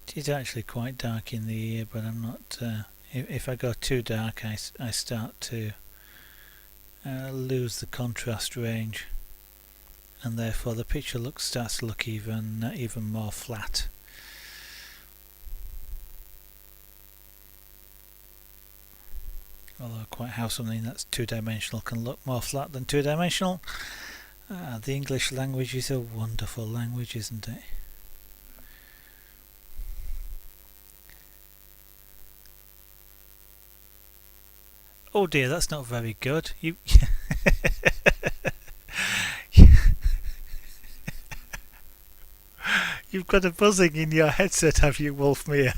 It is actually quite dark in the ear, but I'm not. If I go too dark, I start to lose the contrast range, and therefore the picture starts to look even more flat. Although quite how something that's two-dimensional can look more flat than two-dimensional. The English language is a wonderful language, isn't it? Oh dear, that's not very good. You've got a buzzing in your headset, have you, Wolfmere?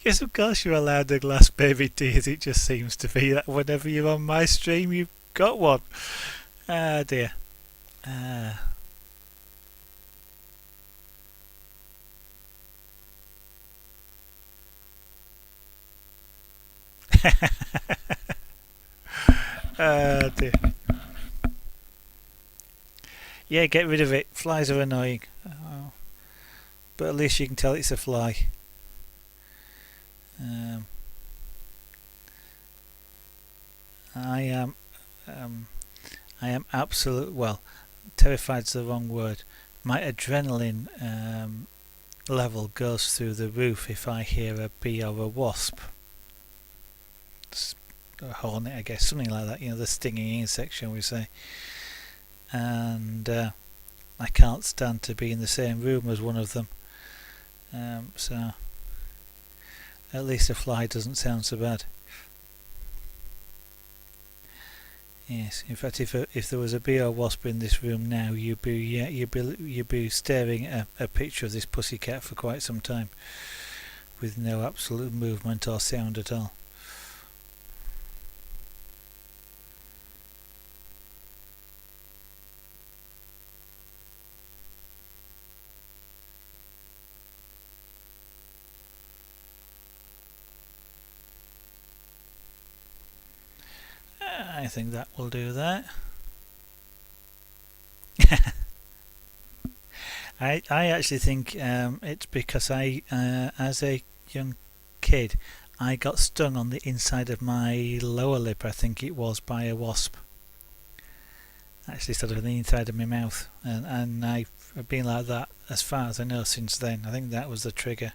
Yes, of course you're allowed a glass baby tears. It just seems to be that whenever you're on my stream, you've got one. Ah dear. Ah. Ah dear. Yeah, get rid of it. Flies are annoying. Oh. But at least you can tell it's a fly. Um, I am I am terrified's the wrong word. My adrenaline level goes through the roof if I hear a bee or a wasp. A hornet, I guess, something like that, the stinging insect, shall we say. And I can't stand to be in the same room as one of them. So at least a fly doesn't sound so bad. Yes, in fact, if there was a bee or wasp in this room now, you'd be staring at a picture of this pussycat for quite some time, with no absolute movement or sound at all. I think that will do that. I actually think it's because as a young kid, I got stung on the inside of my lower lip, I think it was, by a wasp. Actually, sort of on the inside of my mouth, and I've been like that as far as I know since then. I think that was the trigger.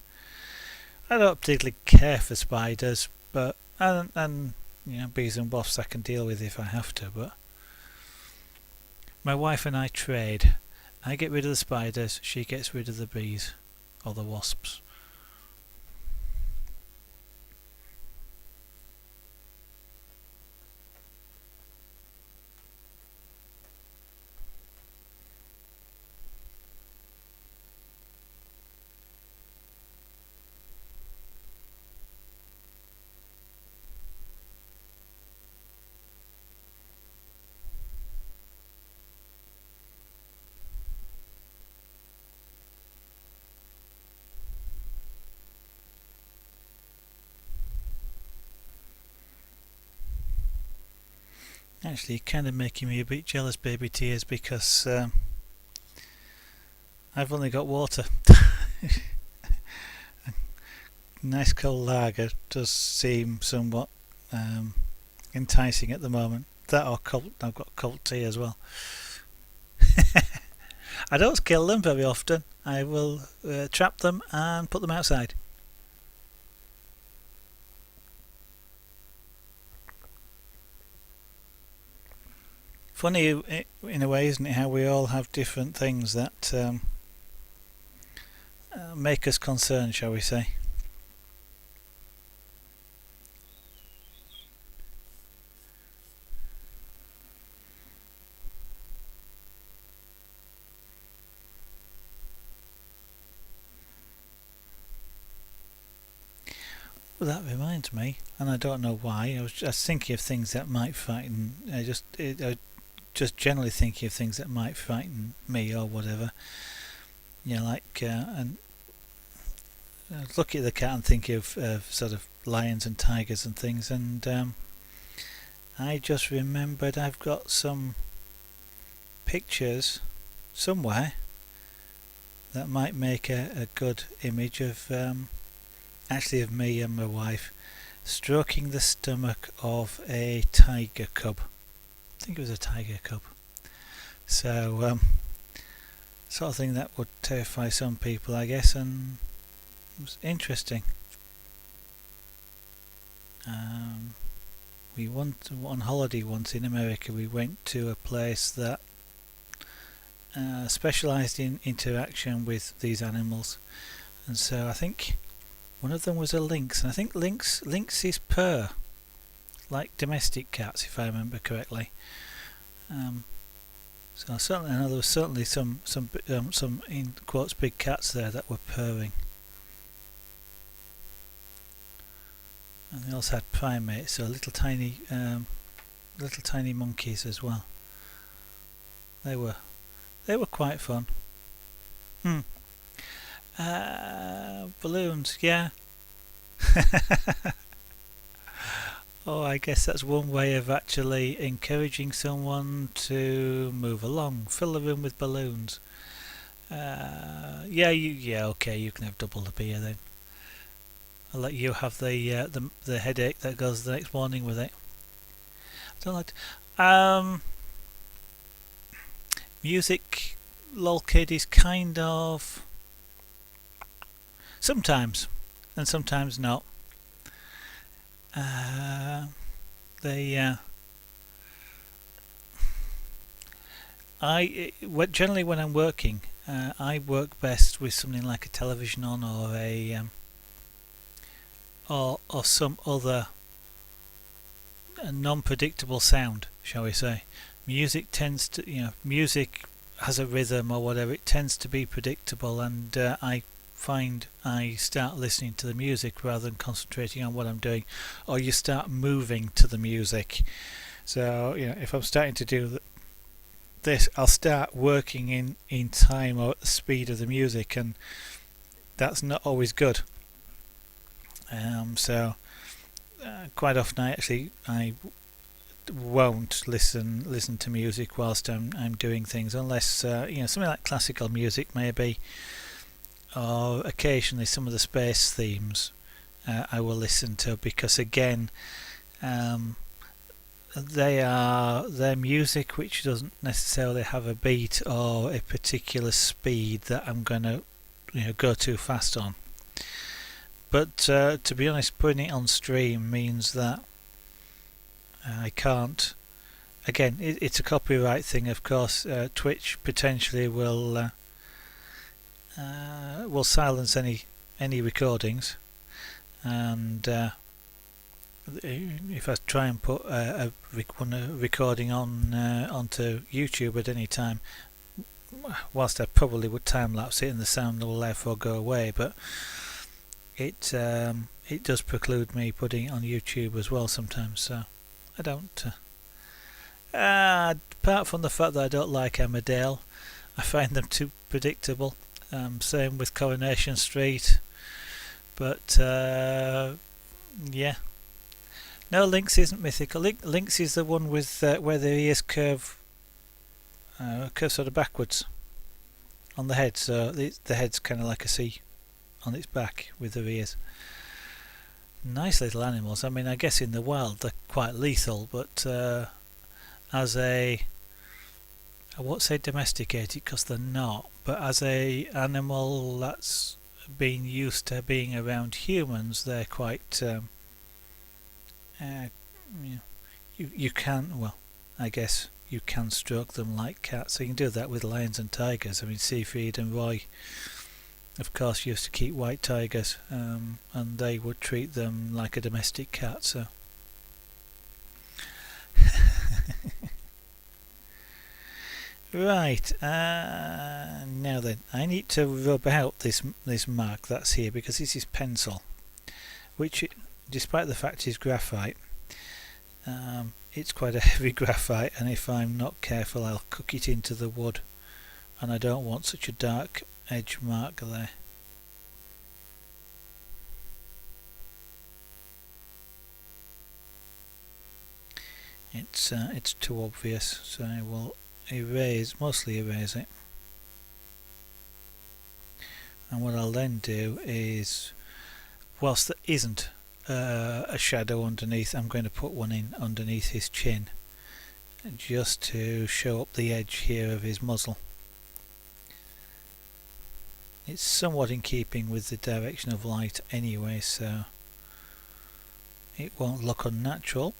I don't particularly care for spiders, but and bees and wasps I can deal with if I have to, but my wife and I trade. I get rid of the spiders, she gets rid of the bees or the wasps. Actually, you're kind of making me a bit jealous, baby tears, because I've only got water. Nice cold lager does seem somewhat enticing at the moment. That or I've got cold tea as well. I don't kill them very often. I will trap them and put them outside. Funny in a way, isn't it, how we all have different things that make us concerned, shall we say. Well, that reminds me, and I don't know why. I was just thinking of things that might frighten. I just generally thinking of things that might frighten me or whatever. And I was looking at the cat and thinking of sort of lions and tigers and things, and I just remembered I've got some pictures somewhere that might make a good image of actually of me and my wife stroking the stomach of a tiger cub. I think it was a tiger cub. So sort of thing that would terrify some people, I guess, and it was interesting. We went on holiday once in America. We went to a place that specialised in interaction with these animals, and so I think one of them was a lynx, and I think lynxes purr like domestic cats, if I remember correctly. So certainly, I know there was certainly some in quotes big cats there that were purring. And they also had primates, so little tiny monkeys as well. They were quite fun. Balloons, yeah. Oh, I guess that's one way of actually encouraging someone to move along. Fill the room with balloons. Yeah, okay, you can have double the beer then. I'll let you have the headache that goes the next morning with it. I don't like music. Lol kid is kind of sometimes, and sometimes not. Generally when I'm working, I work best with something like a television on, or a or some other non-predictable sound, shall we say. Music tends to, music has a rhythm or whatever. It tends to be predictable, and I find I start listening to the music rather than concentrating on what I'm doing, or you start moving to the music. So if I'm starting to do this, I'll start working in time or at the speed of the music, and that's not always good. Quite often I won't listen to music whilst I'm doing things, unless something like classical music maybe, or occasionally some of the space themes I will listen to, because again they're music which doesn't necessarily have a beat or a particular speed that I'm going to go too fast on. But to be honest, putting it on stream means that I can't. Again, it's a copyright thing, of course. Twitch potentially will silence any recordings, and if I try and put a recording onto YouTube at any time, whilst I probably would time lapse it and the sound will therefore go away, but it does preclude me putting it on YouTube as well sometimes. So I don't. Apart from the fact that I don't like Emmerdale, I find them too predictable. Same with Coronation Street, but yeah. No, Lynx isn't mythical. Lynx is the one with where the ears curve sort of backwards on the head, so the head's kind of like a C on its back with the ears. Nice little animals. I mean, I guess in the wild they're quite lethal, but as I won't say domesticated because they're not, but as a animal that's been used to being around humans, they're quite you can, well, I guess you can stroke them like cats. So you can do that with lions and tigers. I mean, Seafried and Roy, of course, used to keep white tigers, and they would treat them like a domestic cat. So right, now then, I need to rub out this mark that's here, because this is pencil, which, despite the fact it's graphite, it's quite a heavy graphite, and if I'm not careful I'll cook it into the wood, and I don't want such a dark edge mark there. It's too obvious, so I will mostly erase it, and what I'll then do is, whilst there isn't a shadow underneath, I'm going to put one in underneath his chin, just to show up the edge here of his muzzle. It's somewhat in keeping with the direction of light anyway, so it won't look unnatural.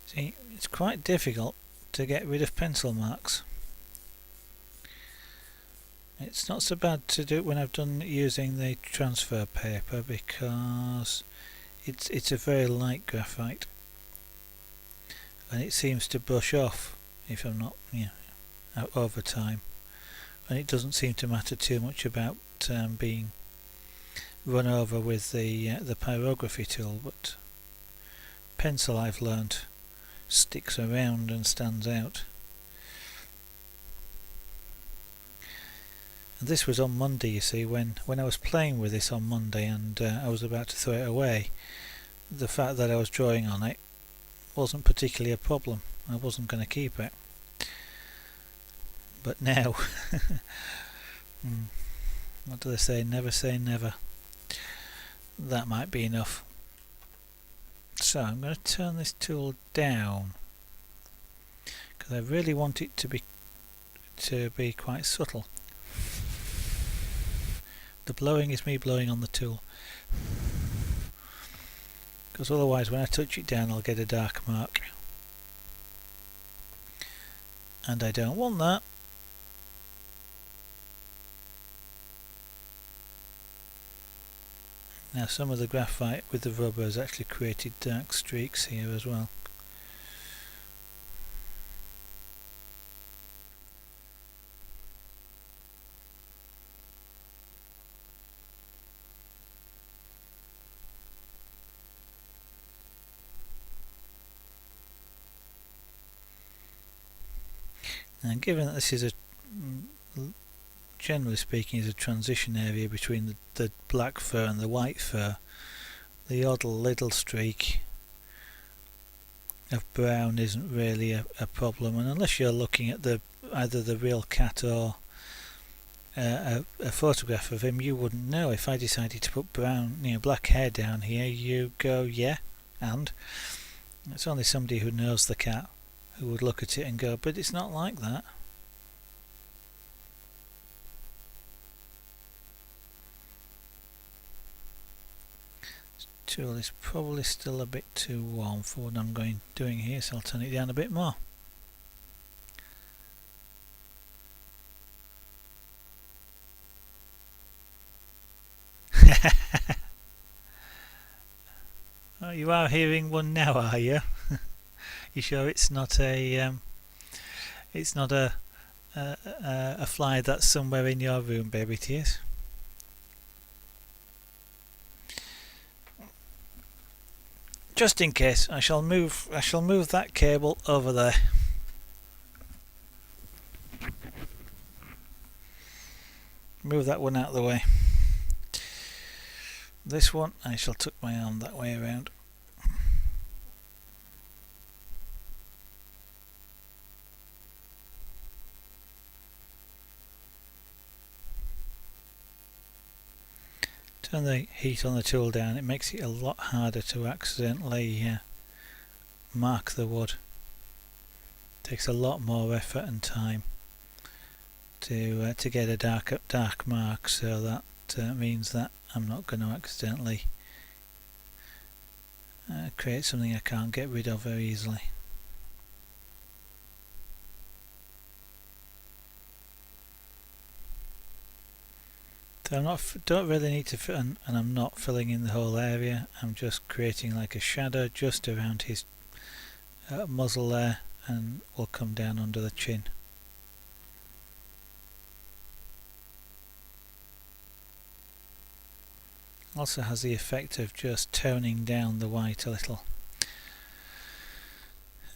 See, it's quite difficult to get rid of pencil marks. It's not so bad to do it when I've done using the transfer paper, because it's a very light graphite, and it seems to brush off if I'm not over time, and it doesn't seem to matter too much about being run over with the pyrography tool, but pencil, I've learnt, sticks around and stands out. And this was on Monday, you see, when I was playing with this on Monday and I was about to throw it away, the fact that I was drawing on it wasn't particularly a problem. I wasn't going to keep it. But now, what do they say? Never say never. That might be enough. So I'm going to turn this tool down because I really want it to be quite subtle. The blowing is me blowing on the tool, because otherwise when I touch it down I'll get a dark mark, and I don't want that. Now some of the graphite with the rubber has actually created dark streaks here as well. Now given that this is a, generally speaking, is a transition area between the black fur and the white fur, the odd little streak of brown isn't really a problem, and unless you're looking at either the real cat or a photograph of him, you wouldn't know. If I decided to put brown, black hair down here, you go, yeah, and it's only somebody who knows the cat who would look at it and go, but it's not like that. This tool is probably still a bit too warm for what I'm doing here, so I'll turn it down a bit more. Oh, you are hearing one now, are you? You sure it's not a fly that's somewhere in your room, baby tears? Just in case, I shall move that cable over there. Move that one out of the way. This one, I shall tuck my arm that way around. Turn the heat on the tool down, it makes it a lot harder to accidentally mark the wood. It takes a lot more effort and time to get a dark mark, so that means that I'm not going to accidentally create something I can't get rid of very easily. So don't really need to fill, and I'm not filling in the whole area. I'm just creating like a shadow just around his muzzle there, and will come down under the chin. Also has the effect of just toning down the white a little.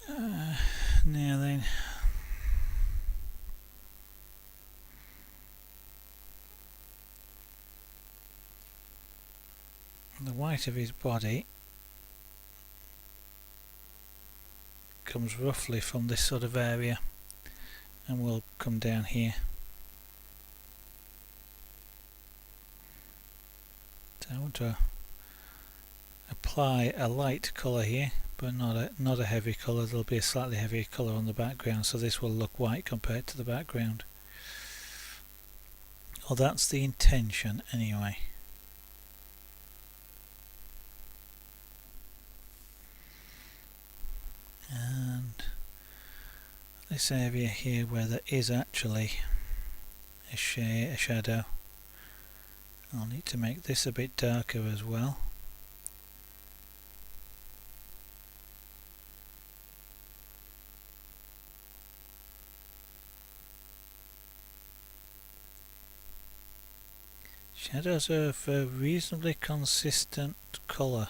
Now then. The white of his body comes roughly from this sort of area and will come down here. So I want to apply a light colour here, but not a heavy colour. There'll be a slightly heavier colour on the background, so this will look white compared to the background. Well, that's the intention anyway. And this area here where there is actually a shadow, I'll need to make this a bit darker as well. Shadows are of a reasonably consistent colour.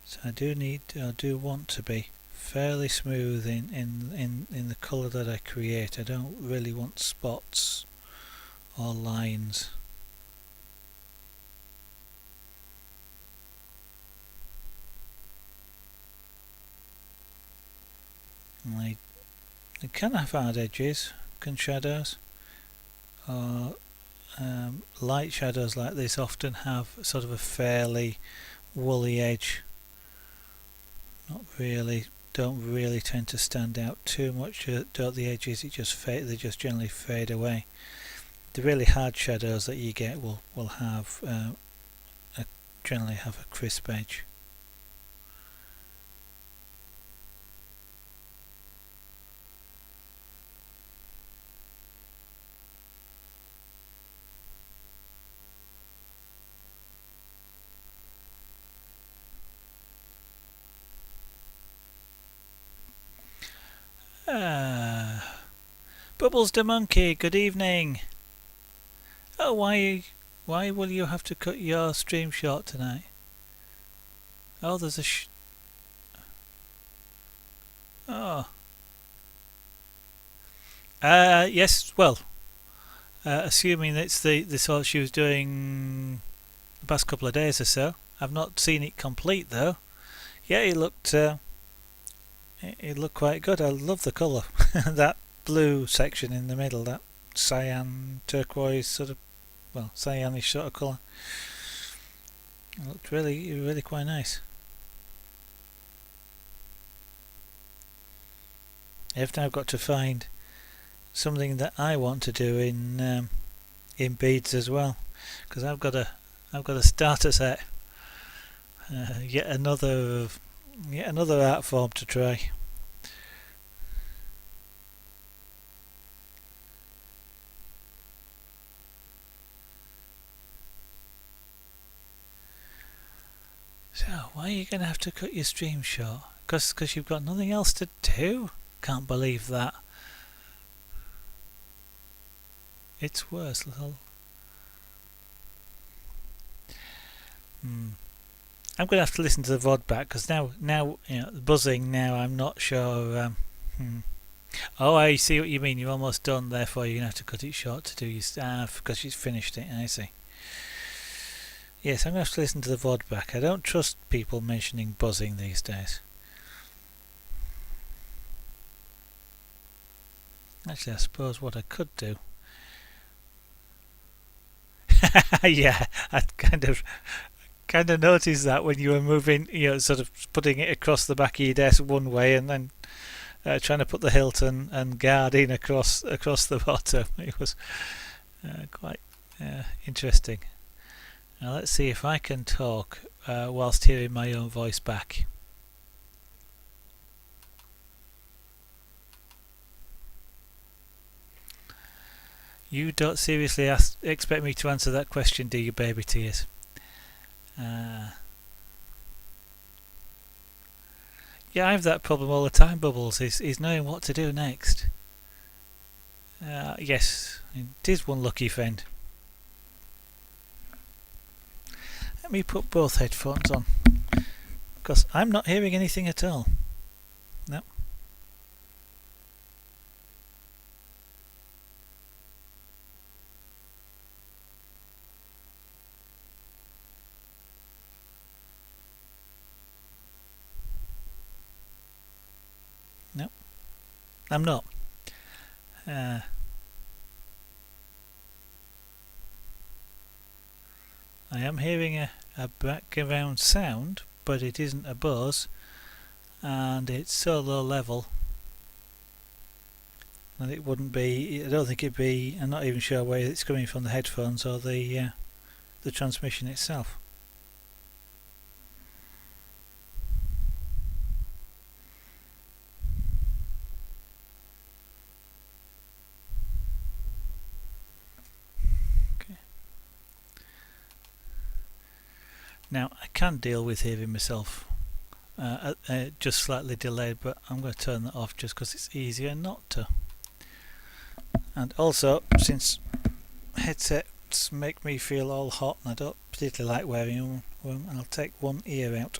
So I do want to be fairly smooth in the colour that I create. I don't really want spots or lines. They can have hard edges, can shadows, or light shadows like this often have sort of a fairly woolly edge. Don't really tend to stand out too much. Don't the edges? They just generally fade away. The really hard shadows that you get will have generally have a crisp edge. Bubbles the monkey, good evening. Oh, why will you have to cut your stream short tonight? Oh, there's a oh. Yes, well, assuming it's the sort she was doing the past couple of days or so. I've not seen it complete though. Yeah, it looked quite good. I love the colour. That blue section in the middle, that cyan turquoise sort of, well, cyanish sort of colour. It looked really quite nice. I've now got to find something that I want to do in beads as well, because I've got a starter set. Yet another art form to try. So why are you going to have to cut your stream short? Because you've got nothing else to do? Can't believe that. It's worse, little. I'm going to have to listen to the VOD back, because now you know, the buzzing. Now I'm not sure. Oh, I see what you mean. You're almost done. Therefore, you're going to have to cut it short to do your staff because she's finished it. I see. Yes, I'm going to have to listen to the VOD back. I don't trust people mentioning buzzing these days. Actually, I suppose what I could do. Yeah, I kind of noticed that when you were moving, you know, sort of putting it across the back of your desk one way and then trying to put the hilt and guard in across the bottom. It was quite interesting. Now let's see if I can talk whilst hearing my own voice back. You don't seriously expect me to answer that question, do you, baby tears? Yeah, I have that problem all the time, Bubbles, is knowing what to do next. Yes, it is one lucky friend. Let me put both headphones on, because I'm not hearing anything at all. No. No, I'm not. I am hearing a background sound, but it isn't a buzz, and it's so low level that it wouldn't be. I don't think it'd be. I'm not even sure where it's coming from, the headphones or the transmission itself. Now I can deal with hearing myself just slightly delayed, but I'm going to turn that off just because it's easier not to. And also, since headsets make me feel all hot and I don't particularly like wearing them, I'll take one ear out.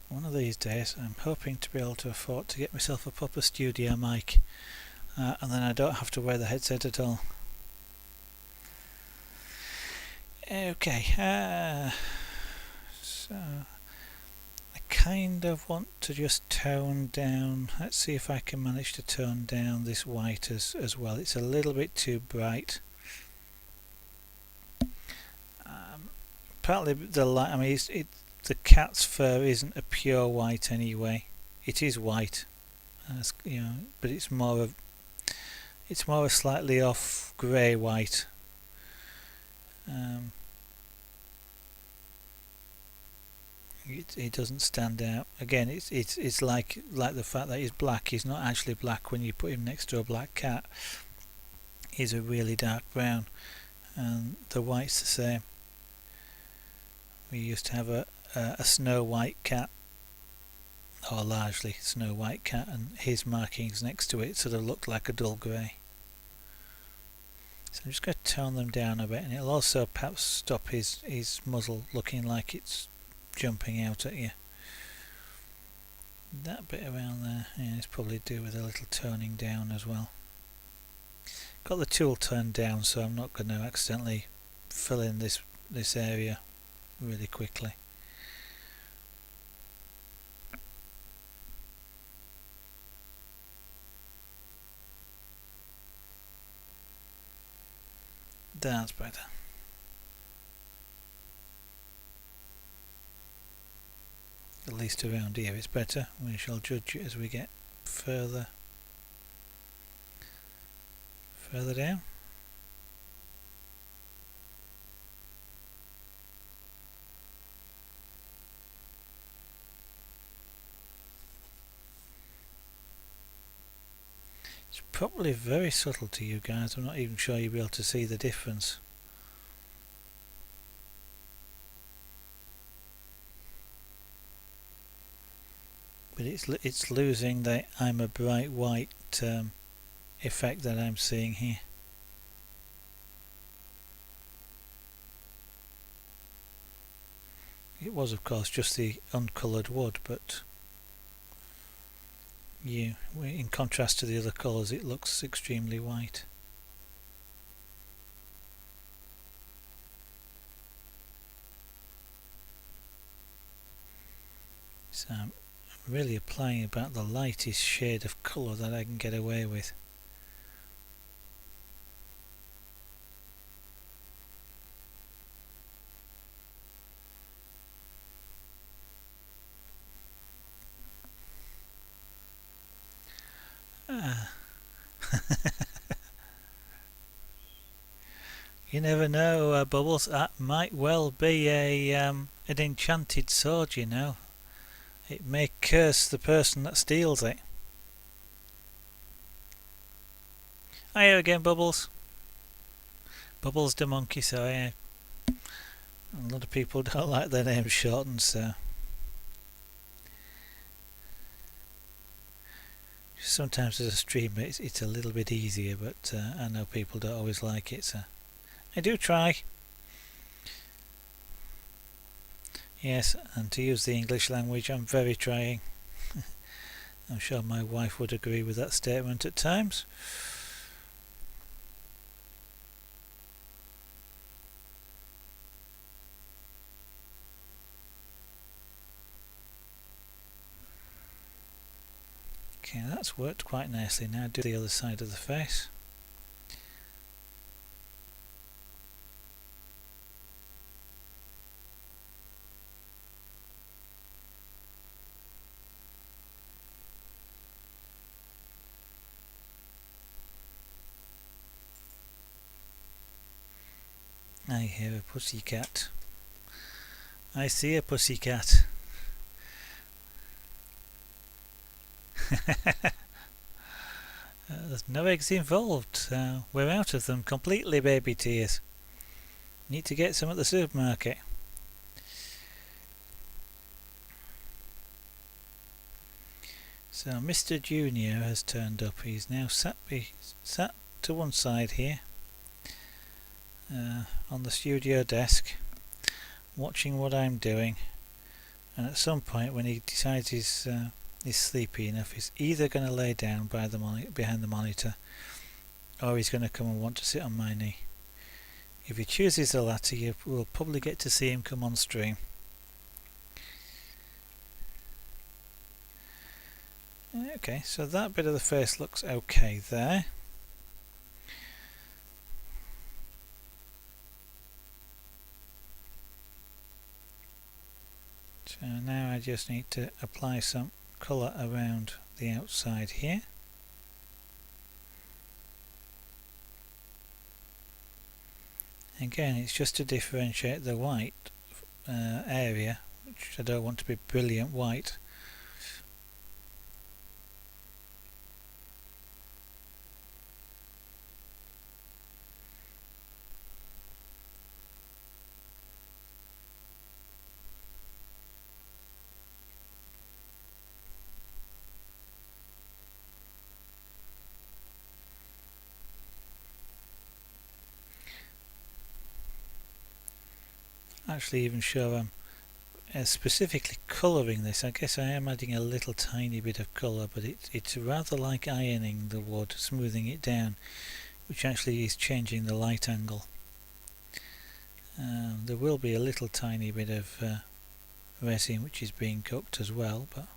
One of these days I'm hoping to be able to afford to get myself a proper studio mic, and then I don't have to wear the headset at all. Okay, so I kind of want to just tone down. Let's see if I can manage to tone down this white as well. It's a little bit too bright. Partly the light. I mean, the cat's fur isn't a pure white anyway. It is white, you know, but it's more a slightly off grey white. It doesn't stand out. Again, it's like the fact that he's black. He's not actually black when you put him next to a black cat. He's a really dark brown, and the white's the same. We used to have a snow white cat, or largely snow white cat, and his markings next to it sort of looked like a dull grey. So I'm just going to tone them down a bit, and it'll also perhaps stop his muzzle looking like it's jumping out at you. That bit around there, yeah, it's probably do with a little toning down as well. Got the tool turned down, so I'm not going to accidentally fill in this area really quickly. That's better. At least around here it's better. We shall judge it as we get further down. It's probably very subtle to you guys. I'm not even sure you'll be able to see the difference. But it's losing the I'm a bright white effect that I'm seeing here. It was of course just the uncoloured wood, but in contrast to the other colours, it looks extremely white. So I'm really applying about the lightest shade of colour that I can get away with. You never know, Bubbles. That might well be an enchanted sword, you know. It may curse the person that steals it. Hiya again, Bubbles. Bubbles the monkey, so yeah. A lot of people don't like their names shortened, so. Sometimes as a streamer it's a little bit easier, but I know people don't always like it, so I do try. Yes, and to use the English language, I'm very trying. I'm sure my wife would agree with that statement at times. Okay, that's worked quite nicely. Now do the other side of the face. I hear a pussycat. I see a pussycat. There's no eggs involved. We're out of them completely, baby tears. Need to get some at the supermarket. So Mr. Junior has turned up. He's now sat to one side here on the studio desk, watching what I'm doing, and at some point when he decides he's sleepy enough, he's either going to lay down behind the monitor, or he's going to come and want to sit on my knee. If he chooses the latter, you will probably get to see him come on stream. Okay, so that bit of the face looks okay there. So now I just need to apply some colour around the outside here. Again, it's just to differentiate the white area, which I don't want to be brilliant white. Actually even sure I'm specifically colouring this. I guess I am adding a little tiny bit of colour, but it's rather like ironing the wood, smoothing it down, which actually is changing the light angle. There will be a little tiny bit of resin which is being cooked as well, but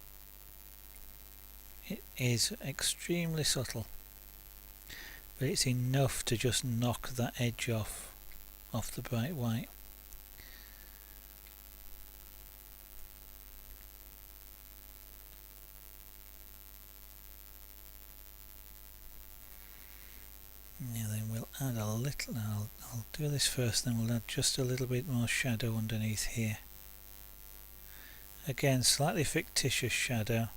it is extremely subtle, but it's enough to just knock that edge off the bright white. Now then we'll add a little, I'll do this first, then we'll add just a little bit more shadow underneath here. Again, slightly fictitious shadow,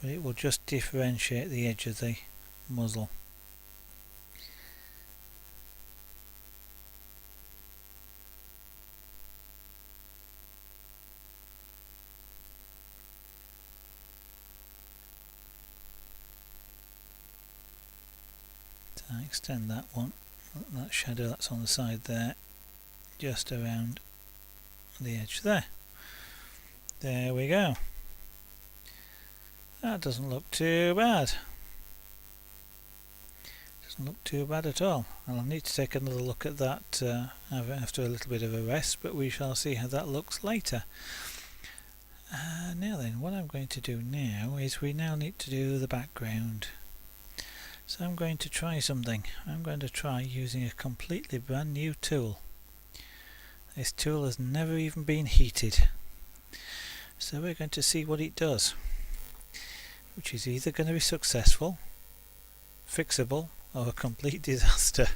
but it will just differentiate the edge of the muzzle. I extend that one, that shadow that's on the side there, just around the edge there. There we go. That doesn't look too bad. Doesn't look too bad at all. I'll need to take another look at that after a little bit of a rest, but we shall see how that looks later. Now then, what I'm going to do now is we now need to do the background. So I'm going to try something. I'm going to try using a completely brand new tool. This tool has never even been heated. So we're going to see what it does, which is either going to be successful, fixable, or a complete disaster.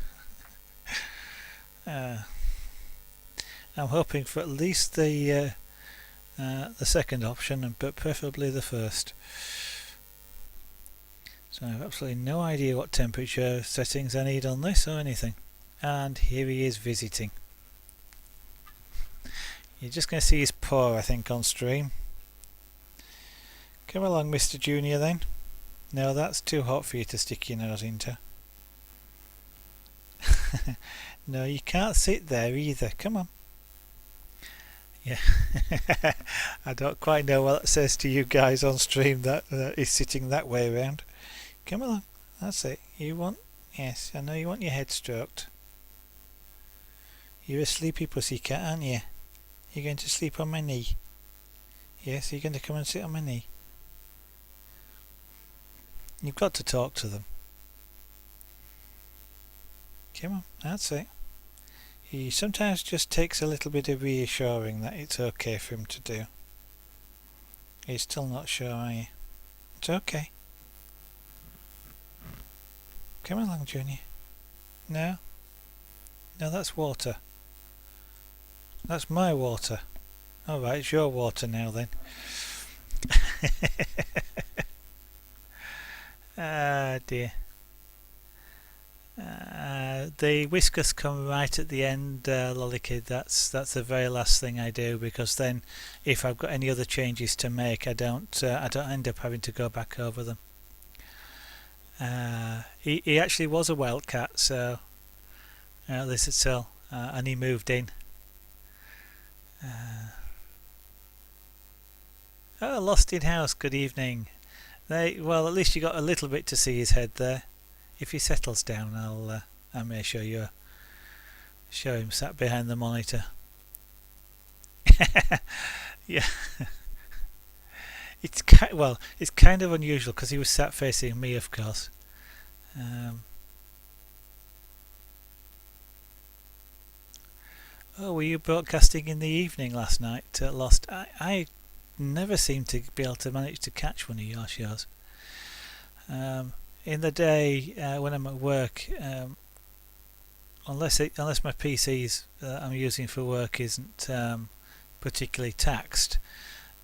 I'm hoping for at least the second option, but preferably the first. So I have absolutely no idea what temperature settings I need on this or anything. And here he is visiting. You're just going to see his paw, I think, on stream. Come along, Mr. Junior, then. No, that's too hot for you to stick your nose into. No, you can't sit there either. Come on. Yeah. I don't quite know what it says to you guys on stream that is sitting that way around. Come along, that's it. Yes, I know you want your head stroked. You're a sleepy pussycat, aren't you? You're going to sleep on my knee. Yes, you're going to come and sit on my knee. You've got to talk to them. Come on, that's it. He sometimes just takes a little bit of reassuring that it's okay for him to do. You're still not sure, are you? It's okay. Come along, Junior. No? No, that's water. That's my water. Alright, it's your water now then. Ah dear. the whiskers come right at the end, Lollykid. That's the very last thing I do, because then if I've got any other changes to make, I don't end up having to go back over them. He actually was a wildcat, so lizard cell, and he moved in. Oh, Lost in House, good evening. Well, at least you got a little bit to see his head there. If he settles down, I may show him sat behind the monitor. Yeah. It's kind of unusual because he was sat facing me, of course. Oh, were you broadcasting in the evening last night, Lost? I never seem to be able to manage to catch one of your shows. In the day, when I'm at work, unless my PCs I'm using for work isn't particularly taxed,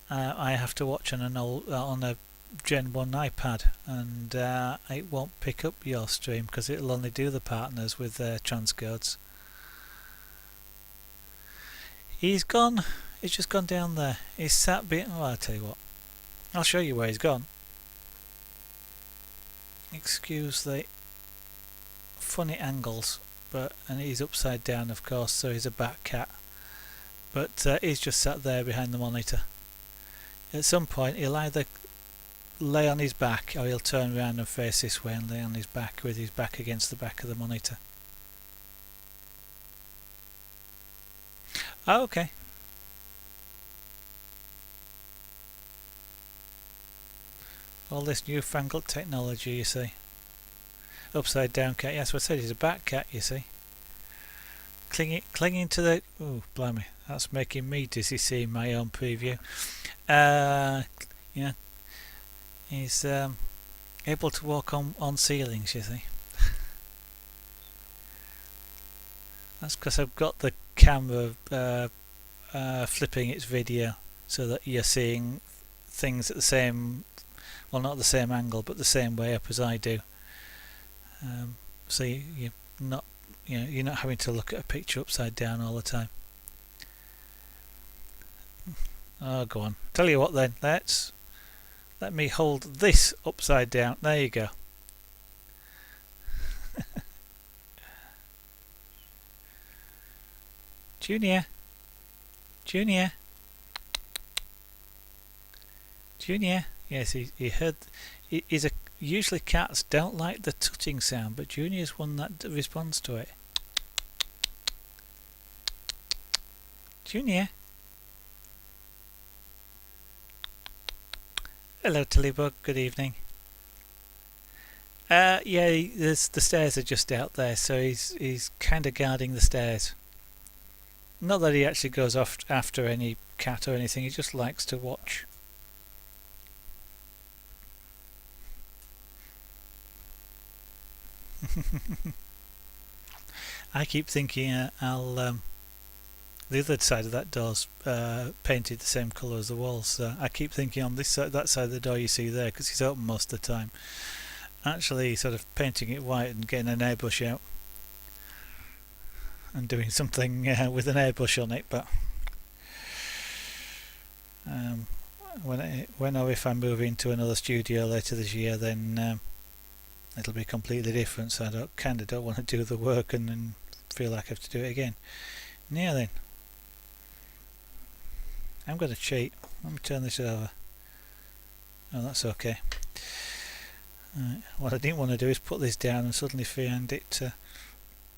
I have to watch on a Gen 1 iPad, and it won't pick up your stream because it'll only do the partners with their transcodes. He's gone. He's just gone down there. He's sat well, I'll tell you what. I'll show you where he's gone. Excuse the funny angles, and he's upside down, of course, so he's a bat cat. But he's just sat there behind the monitor. At some point, he'll either lay on his back, or he'll turn around and face this way and lay on his back with his back against the back of the monitor. Oh, okay. All this newfangled technology, you see. Upside down cat. Yes, what I said, he's a bat cat, you see. Clinging to the... Oh, blimey. That's making me dizzy seeing my own preview. Yeah. He's able to walk on ceilings, you see. That's because I've got the camera flipping its video so that you're seeing things at the same, well, not the same angle, but the same way up as I do. So you're not having to look at a picture upside down all the time. Oh, go on. Tell you what then, let me hold this upside down. There you go. Junior. Yes, he heard. Usually cats don't like the tutting sound, but Junior's one that responds to it. Junior. Hello, Tillybug. Good evening. Yeah, the stairs are just out there, so he's kind of guarding the stairs. Not that he actually goes off after any cat or anything. He just likes to watch. I keep thinking I'll the other side of that door's painted the same colour as the walls, so I keep thinking on this side, that side of the door you see there, because it's open most of the time, actually sort of painting it white and getting an airbrush out and doing something with an airbrush on it. But when or if I move into another studio later this year, then it'll be completely different, so I don't want to do the work and then feel like I have to do it again. Now then, I'm going to cheat. Let me turn this over. Oh, that's okay. Right. What I didn't want to do is put this down and suddenly find it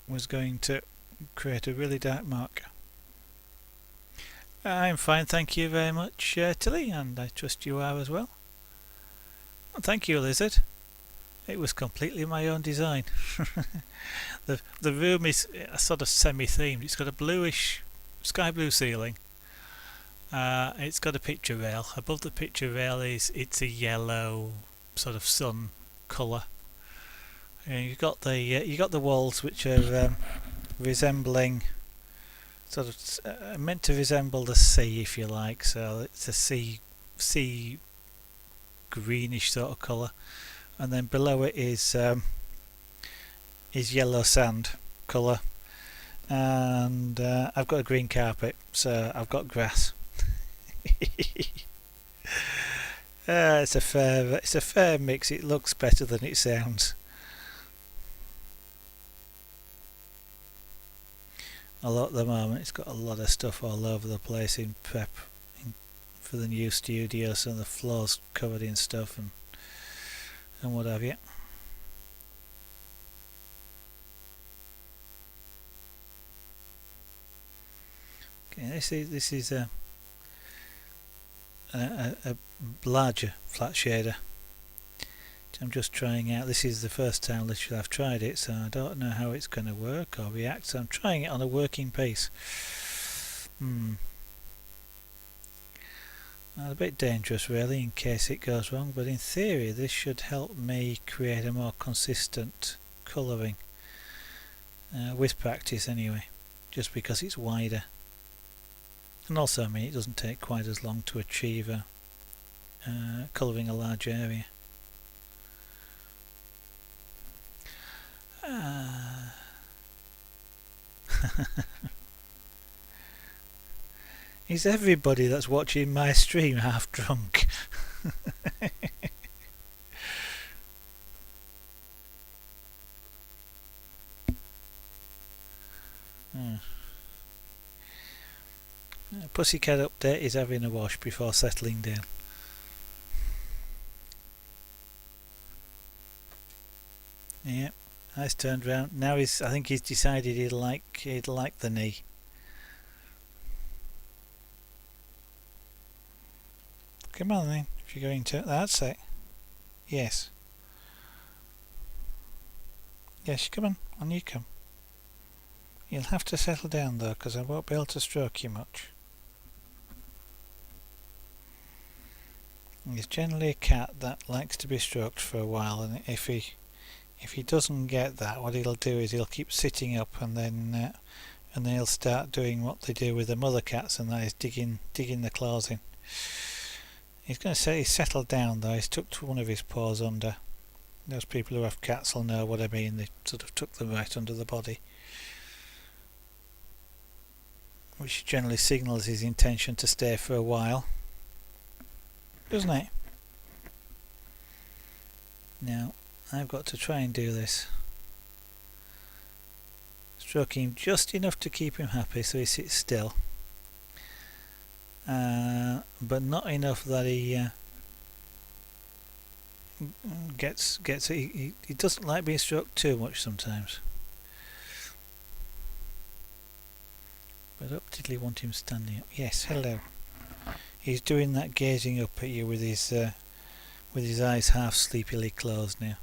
was going to create a really dark mark. I'm fine, thank you very much, Tilly, and I trust you are as well. And thank you, Lizard. It was completely my own design. The room is a sort of semi-themed. It's got a bluish, sky blue ceiling. It's got a picture rail. Above the picture rail it's a yellow sort of sun colour. You got the walls, which are resembling sort of meant to resemble the sea, if you like. So it's a sea greenish sort of colour. And then below it is yellow sand colour, and I've got a green carpet, so I've got grass. It's a fair mix. It looks better than it sounds. Although at the moment it's got a lot of stuff all over the place in prep for the new studio, so the floor's covered in stuff and what have you. Okay, this is a larger flat shader. I'm just trying out. This is the first time literally I've tried it, so I don't know how it's going to work or react. So I'm trying it on a working piece. A bit dangerous really in case it goes wrong, but in theory this should help me create a more consistent colouring with practice anyway, just because it's wider. And also, I mean, it doesn't take quite as long to achieve colouring a large area. Is everybody that's watching my stream half drunk? Pussycat update is having a wash before settling down. Yeah, eyes turned round. Now I think he's decided he'd like the knee. Come on then, if you're going to. That's it. Yes. Yes, come on you come. You'll have to settle down though, because I won't be able to stroke you much. He's generally a cat that likes to be stroked for a while, and if he doesn't get that, what he'll do is he'll keep sitting up, and then he'll start doing what they do with the mother cats, and that is digging the claws in. He's going to say he's settled down though. He's tucked one of his paws under. Those people who have cats will know what I mean. They sort of tuck them right under the body, which generally signals his intention to stay for a while, doesn't it? Now I've got to try and do this, stroking him just enough to keep him happy so he sits still, but not enough that he gets he doesn't like being stroked too much sometimes. But up did he want him standing up? Yes, hello. He's doing that gazing up at you with his eyes half sleepily closed now.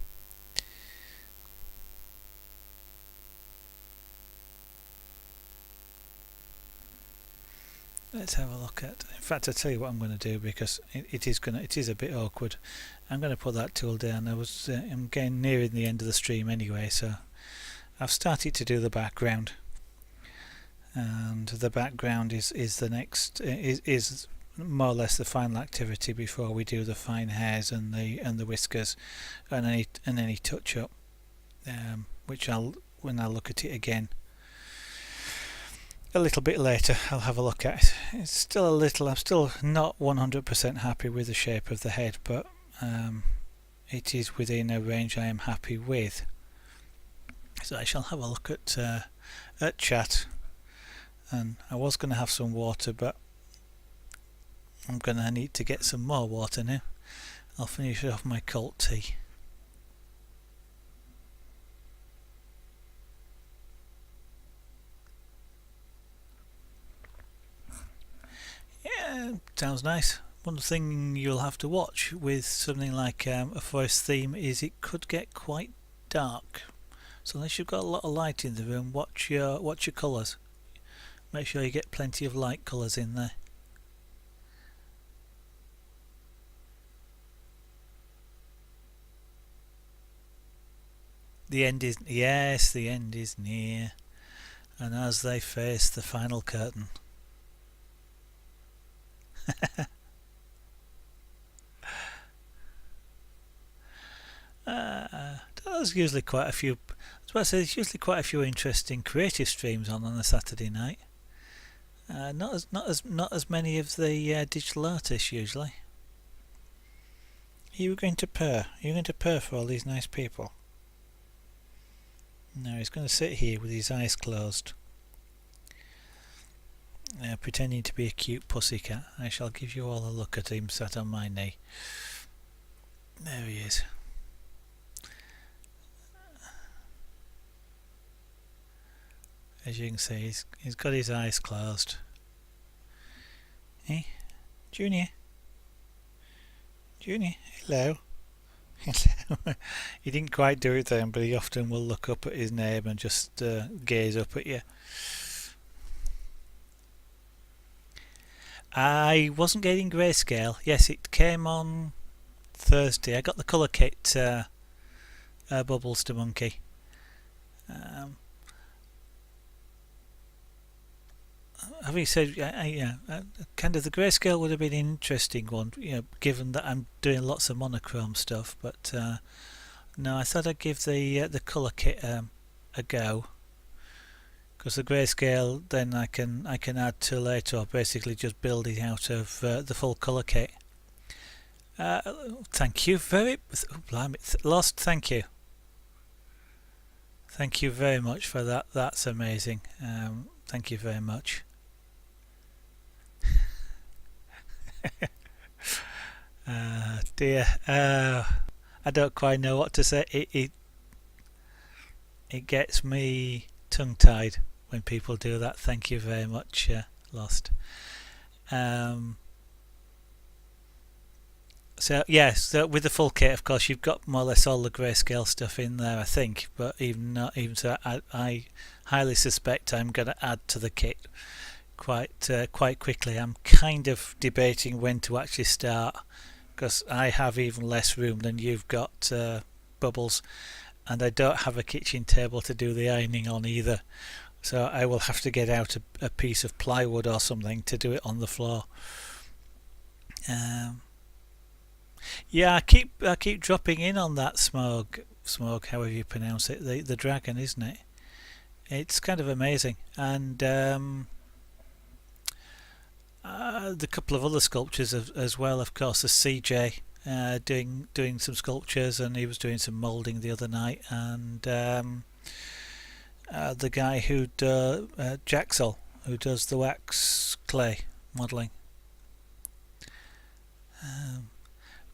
Let's have a look at. In fact, I'll tell you what I'm going to do, because it is a bit awkward. I'm going to put that tool down. I'm getting nearing the end of the stream anyway, so I've started to do the background, and the background is the next is more or less the final activity before we do the fine hairs and the whiskers and any touch up, which when I look at it again a little bit later, I'll have a look at it. It's still I'm still not 100% happy with the shape of the head, but it is within a range I am happy with. So I shall have a look at chat, and I was going to have some water, but I'm going to need to get some more water now. I'll finish off my cold tea. Yeah, sounds nice. One thing you'll have to watch with something like a forest theme is it could get quite dark. So unless you've got a lot of light in the room, watch your colours. Make sure you get plenty of light colours in there. The end is near, and as they face the final curtain. there's usually quite a few. I was about to say there's usually quite a few interesting creative streams on a Saturday night. Not as many of the digital artists usually. Are you going to purr? Are you going to purr for all these nice people? No, he's going to sit here with his eyes closed, pretending to be a cute pussycat. I shall give you all a look at him sat on my knee. There he is. As you can see, he's got his eyes closed. Hey, Junior. Junior, hello. Hello. He didn't quite do it then, but he often will look up at his neighbour and just gaze up at you. I wasn't getting grayscale. Yes, it came on Thursday. I got the colour kit bubbles to monkey. Having said, kind of the grayscale would have been an interesting one, given that I'm doing lots of monochrome stuff. But no, I thought I'd give the colour kit a go, because the grayscale then I can add to later, or basically just build it out of the full colour kit. Thank you very Lost. Thank you very much for that. That's amazing. Thank you very much. Dear, I don't quite know what to say. It gets me tongue-tied when people do that. Thank you very much, Lost. So yes, so with the full kit, of course, you've got more or less all the grayscale stuff in there, I think. But even so, I highly suspect I'm going to add to the kit quite quickly. I'm kind of debating when to actually start, because I have even less room than you've got, Bubbles, and I don't have a kitchen table to do the ironing on either. So I will have to get out a piece of plywood or something to do it on the floor. Yeah, I keep dropping in on that smog, however you pronounce it, the dragon, isn't it? It's kind of amazing, and the couple of other sculptures as well. Of course, the CJ doing some sculptures, and he was doing some moulding the other night, and the guy who Jaxel, who does the wax clay modelling.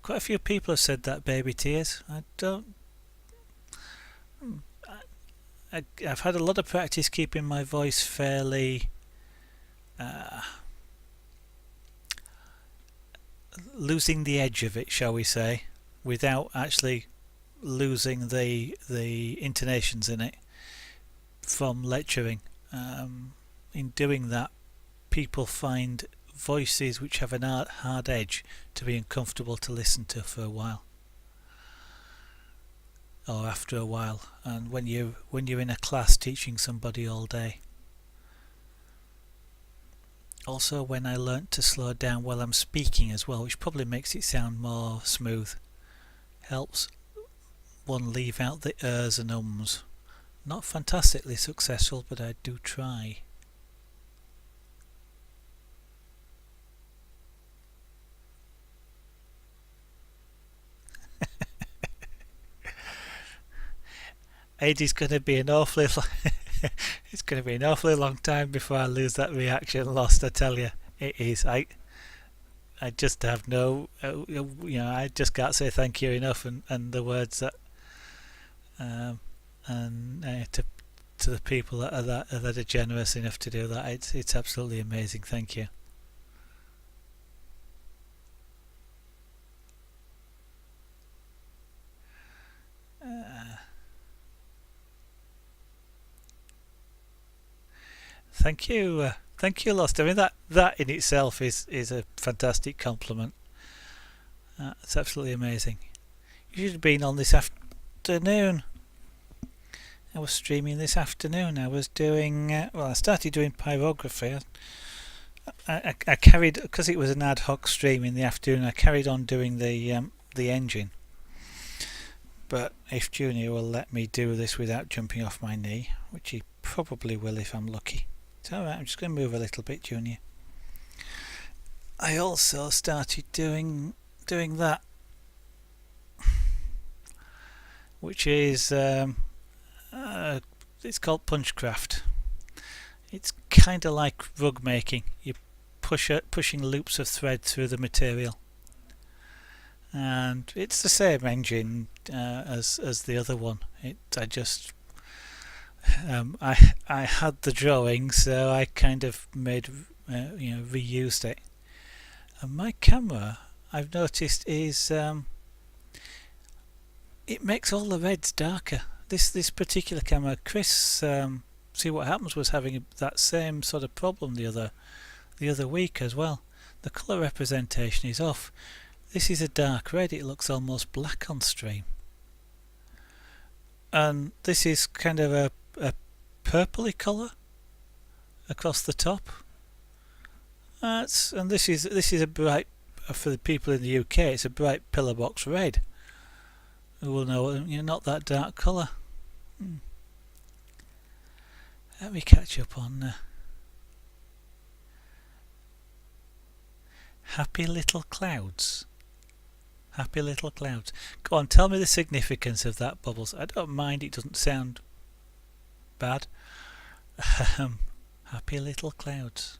Quite a few people have said that, baby tears. I've had a lot of practice keeping my voice fairly losing the edge of it, shall we say, without actually losing the intonations in it from lecturing. In doing that, people find voices which have an hard edge to be uncomfortable to listen to for a while, or after a while, and when you're in a class teaching somebody all day. Also, when I learnt to slow down while I'm speaking as well, which probably makes it sound more smooth, helps one leave out the ers and ums. Not fantastically successful, but I do try. It's going to be an awfully it's going to be an awfully long time before I lose that reaction. Lost, I tell you, it is. I just have no, I just can't say thank you enough, and the words that, to the people that are generous enough to do that. It's absolutely amazing. Thank you. Thank you, Lost. I mean, that in itself is a fantastic compliment. It's absolutely amazing. You should have been on this afternoon. I was streaming this afternoon. I was doing I started doing pyrography. I carried, because it was an ad hoc stream in the afternoon, I carried on doing the engine. but if Junior will let me do this without jumping off my knee, which he probably will if I'm lucky. It's alright, I'm just going to move a little bit, Junior. I also started doing that, which is it's called Punchcraft. It's kind of like rug making. You're pushing loops of thread through the material, and it's the same engine as the other one. I had the drawing, so I kind of made reused it. And my camera, I've noticed, is it makes all the reds darker. This particular camera, Chris, See What Happens, was having that same sort of problem the other week as well. The colour representation is off. This is a dark red, it looks almost black on stream. And this is kind of a purpley colour across the top. And this is a bright, for the people in the UK, it's a bright pillar box red. Who will know, not that dark colour. Let me catch up on Happy Little Clouds. Happy Little Clouds. Go on, tell me the significance of that, Bubbles. I don't mind, it doesn't sound bad. Happy Little Clouds.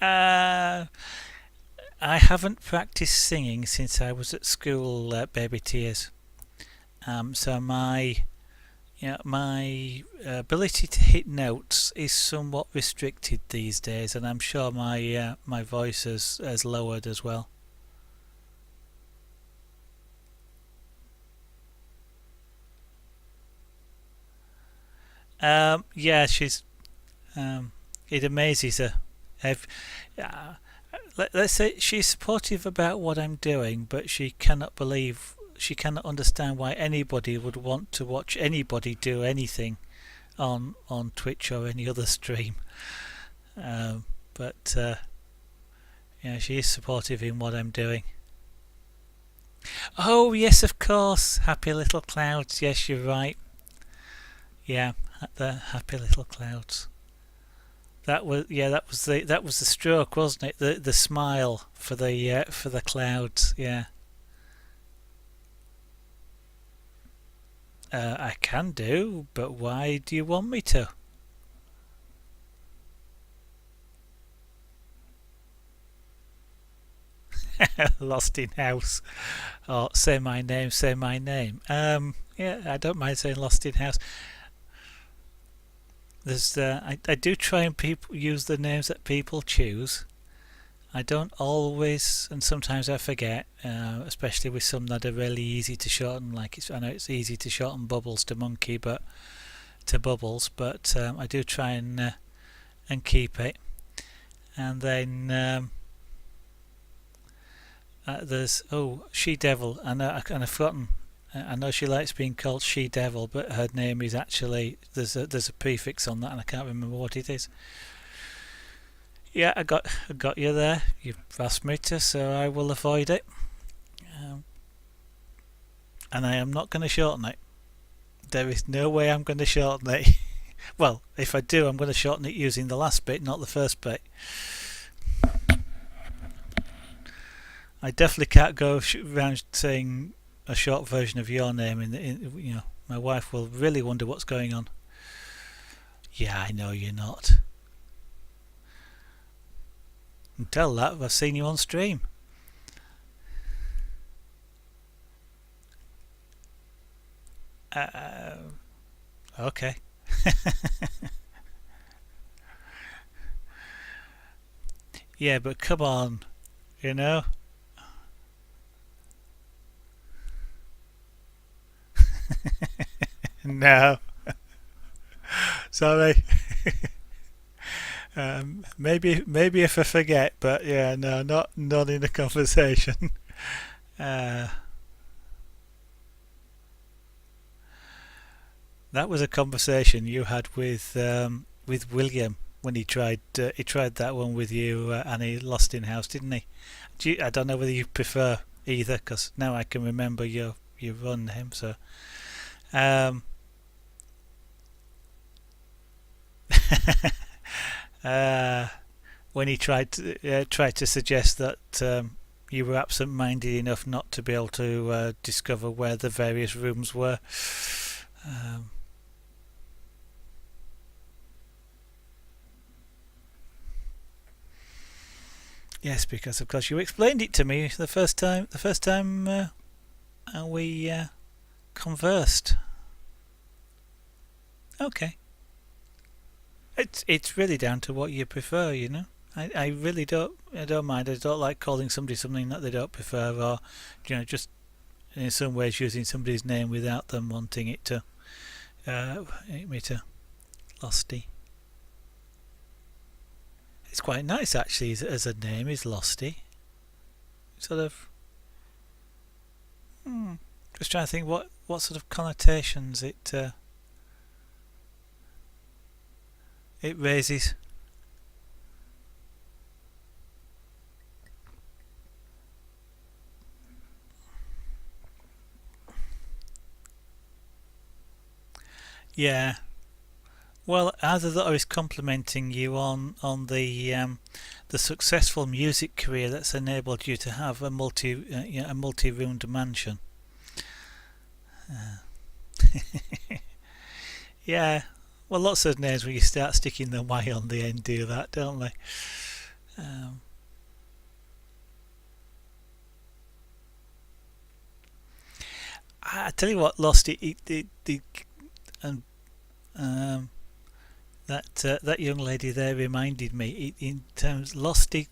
I haven't practiced singing since I was at school, Baby Tears. So my ability to hit notes is somewhat restricted these days, and I'm sure my voice has lowered as well. Yeah, she's it amazes her. Let's say she's supportive about what I'm doing, but she cannot understand why anybody would want to watch anybody do anything on Twitch or any other stream. But she is supportive in what I'm doing. Oh yes, of course, Happy Little Clouds. Yes, you're right. Yeah, the Happy Little Clouds. That was the stroke, wasn't it? The smile for the clouds. Yeah. I can do, but why do you want me to? Lost in house. Or say my name, say my name. Yeah, I don't mind saying lost in house. There's I do try and use the names that people choose. I don't always, and sometimes I forget, especially with some that are really easy to shorten. I know it's easy to shorten Bubbles to Monkey, but to Bubbles, but I do try and keep it. And then there's She Devil, and I've forgotten. I know she likes being called She Devil, but her name is actually there's a prefix on that, and I can't remember what it is. Yeah, I got you there. You've asked me to, so I will avoid it. And I am not going to shorten it. There is no way I'm going to shorten it. Well, if I do, I'm going to shorten it using the last bit, not the first bit. I definitely can't go around saying a short version of your name. My wife will really wonder what's going on. Yeah, I know you're not. And tell that I've seen you on stream. Okay. Yeah, but come on, No. Sorry. Maybe if I forget, but yeah, no, not in the conversation. That was a conversation you had with William when he tried that one with you, and he lost in house, didn't he? I don't know whether you prefer either, because now I can remember your run name. So, um, when he tried to suggest that you were absent-minded enough not to be able to discover where the various rooms were. Yes, because of course you explained it to me the first time. We conversed. Okay. It's really down to what you prefer, you know. I really don't mind. I don't like calling somebody something that they don't prefer, or just in some ways using somebody's name without them wanting it to me to Losty. It's quite nice actually as a name, is Losty. Sort of. Just trying to think what sort of connotations it raises. Yeah. Well, either that or he's complimenting you on the successful music career that's enabled you to have a multi-roomed mansion. Yeah. Well, lots of names when you start sticking the Y on the end do that, don't they? I tell you what, Lost and that young lady there reminded me. In terms, Losty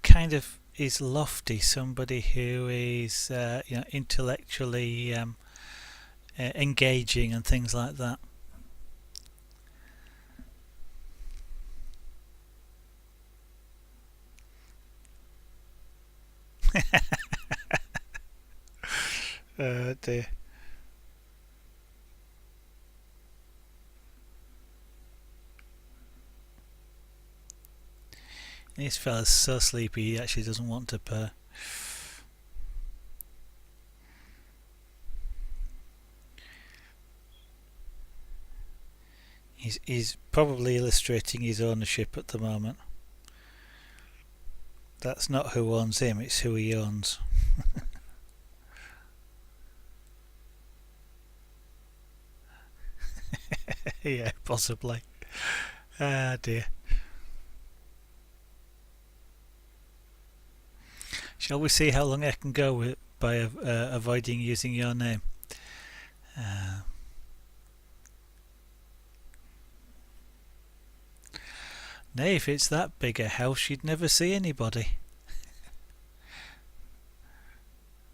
kind of is lofty, somebody who is intellectually engaging and things like that. Dear. This fella's so sleepy he actually doesn't want to purr. He's probably illustrating his ownership at the moment. That's not who owns him, it's who he owns. Yeah, possibly. Ah, dear. Shall we see how long I can go by avoiding using your name? Nay, if it's that big a house, you'd never see anybody.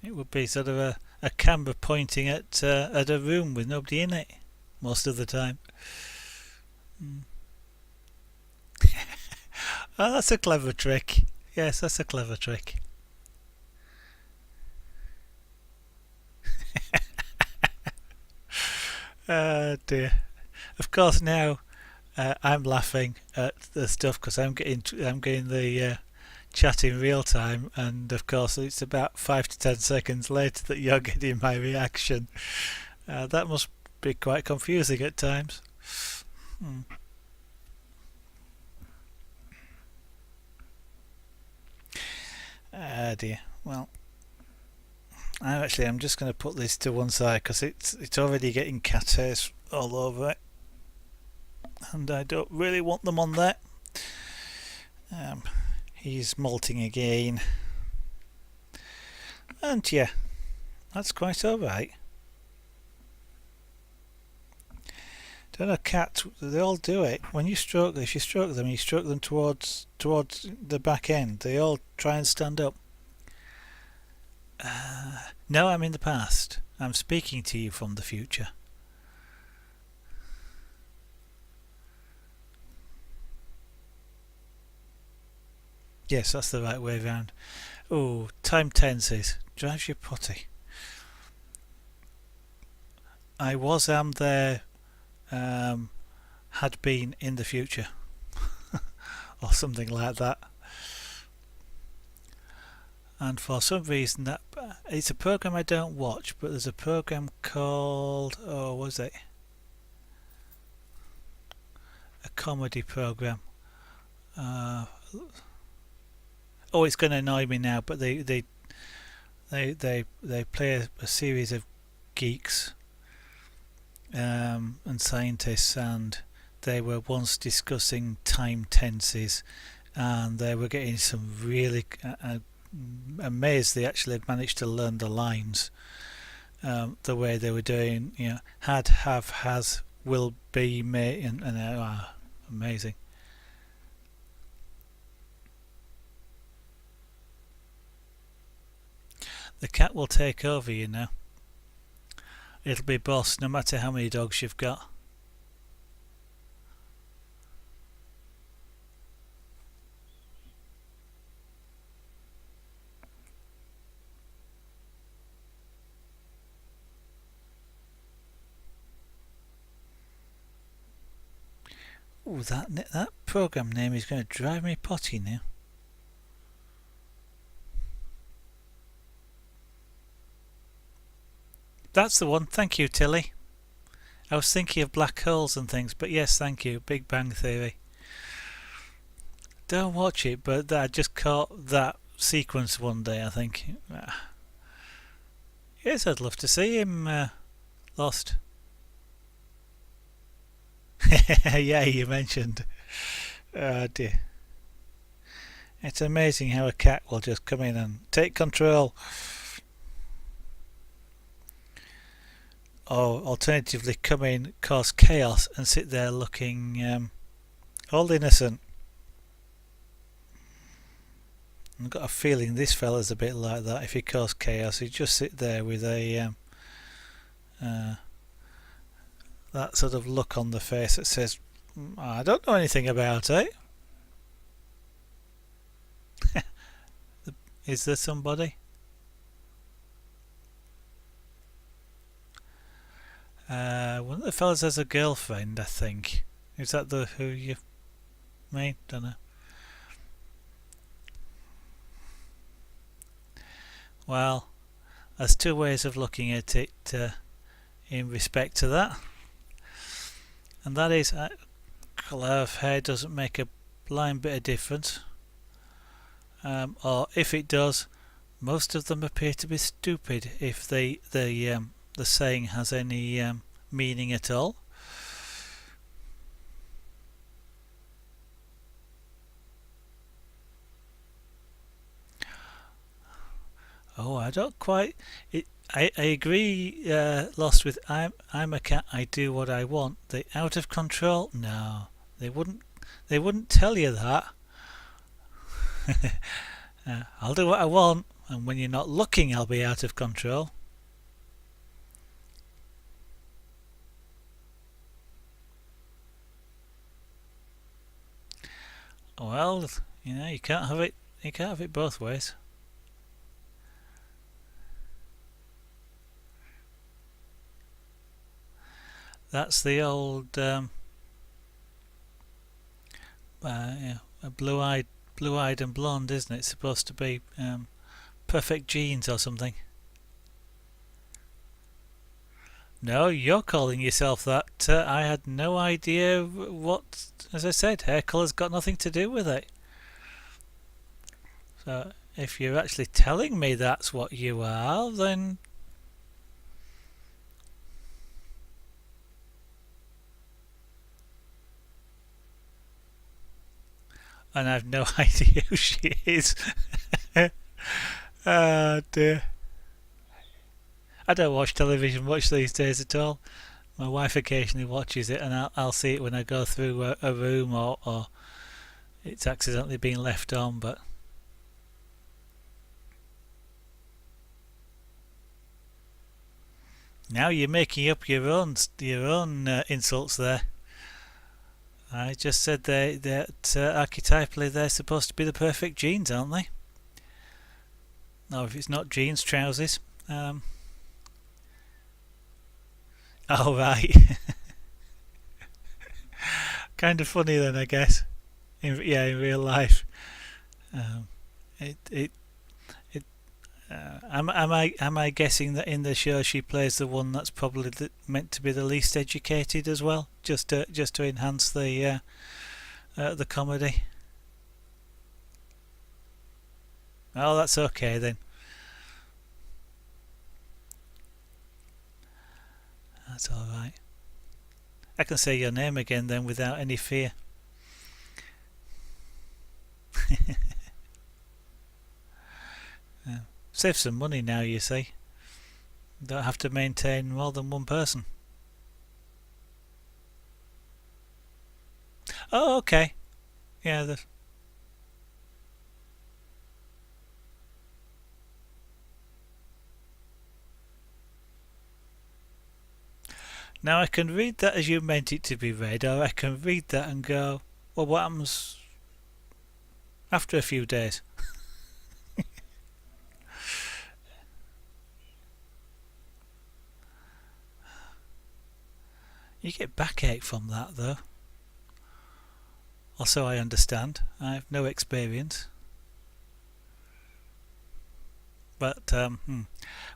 It would be sort of a camera pointing at a room with nobody in it most of the time. Oh, that's a clever trick. Yes, that's a clever trick. Dear. Of course, now I'm laughing at the stuff because I'm getting the chat in real time, and of course it's about 5 to 10 seconds later that you're getting my reaction. That must be quite confusing at times. Dear. Well, I'm just going to put this to one side because it's already getting cat hairs all over it, and I don't really want them on there. He's molting again, and yeah, that's quite alright. Don't know, cats, they all do it. When you stroke, if you stroke them, you stroke them towards the back end. They all try and stand up. No, I'm in the past. I'm speaking to you from the future. Yes, that's the right way round. Oh, time tenses. Drives you potty. I was, am, there, had been in the future. Or something like that. and for some reason that it's a program I don't watch, but there's a program called, oh, was it a comedy program? Oh, it's going to annoy me now, but they play a series of geeks and scientists, and they were once discussing time tenses, and they were getting some really amazed they actually managed to learn the lines the way they were doing, had, have, has, will be, may, and amazing. The cat will take over, It'll be boss no matter how many dogs you've got. Ooh, that program name is going to drive me potty now. That's the one. Thank you, Tilly. I was thinking of black holes and things, but yes, thank you. Big Bang Theory. Don't watch it, but I just caught that sequence one day, I think. Yes, I'd love to see him lost. Yeah, you mentioned. Oh dear. It's amazing how a cat will just come in and take control. Or alternatively come in, cause chaos, and sit there looking all innocent. I've got a feeling this fella's a bit like that. If he caused chaos, he'd just sit there with a that sort of look on the face that says, I don't know anything about it. Is there somebody? One of the fellas has a girlfriend, I think. Is that who you mean? Don't know. Well, there's two ways of looking at it in respect to that. And that is, colour of hair doesn't make a blind bit of difference. Or if it does, most of them appear to be stupid if the saying has any meaning at all. Oh, I don't quite. I agree. Lost with I'm a cat. I do what I want. They out of control? No, they wouldn't. They wouldn't tell you that. I'll do what I want, and when you're not looking, I'll be out of control. Well, you can't have it. You can't have it both ways. That's the old blue-eyed and blonde, isn't it? It's supposed to be perfect genes or something. No, you're calling yourself that. I had no idea what. As I said, hair colour's got nothing to do with it. So if you're actually telling me that's what you are, then and I've no idea who she is. Oh dear. I don't watch television much these days at all. My wife occasionally watches it, and I'll see it when I go through a room or it's accidentally been left on. But now you're making up your own insults there. I just said that archetypally they're supposed to be the perfect genes, aren't they? No, if it's not jeans, trousers. Oh right. Kind of funny then, I guess. In real life, it Am I guessing that in the show she plays the one that's probably meant to be the least educated as well, just to enhance the comedy? Oh, that's okay then. That's all right. I can say your name again then without any fear. Yeah. Save some money now, you see. Don't have to maintain more than one person. Oh, okay. Yeah. Now I can read that as you meant it to be read, or I can read that and go, well, what happens after a few days? You get backache from that, though. Also, I understand. I have no experience. But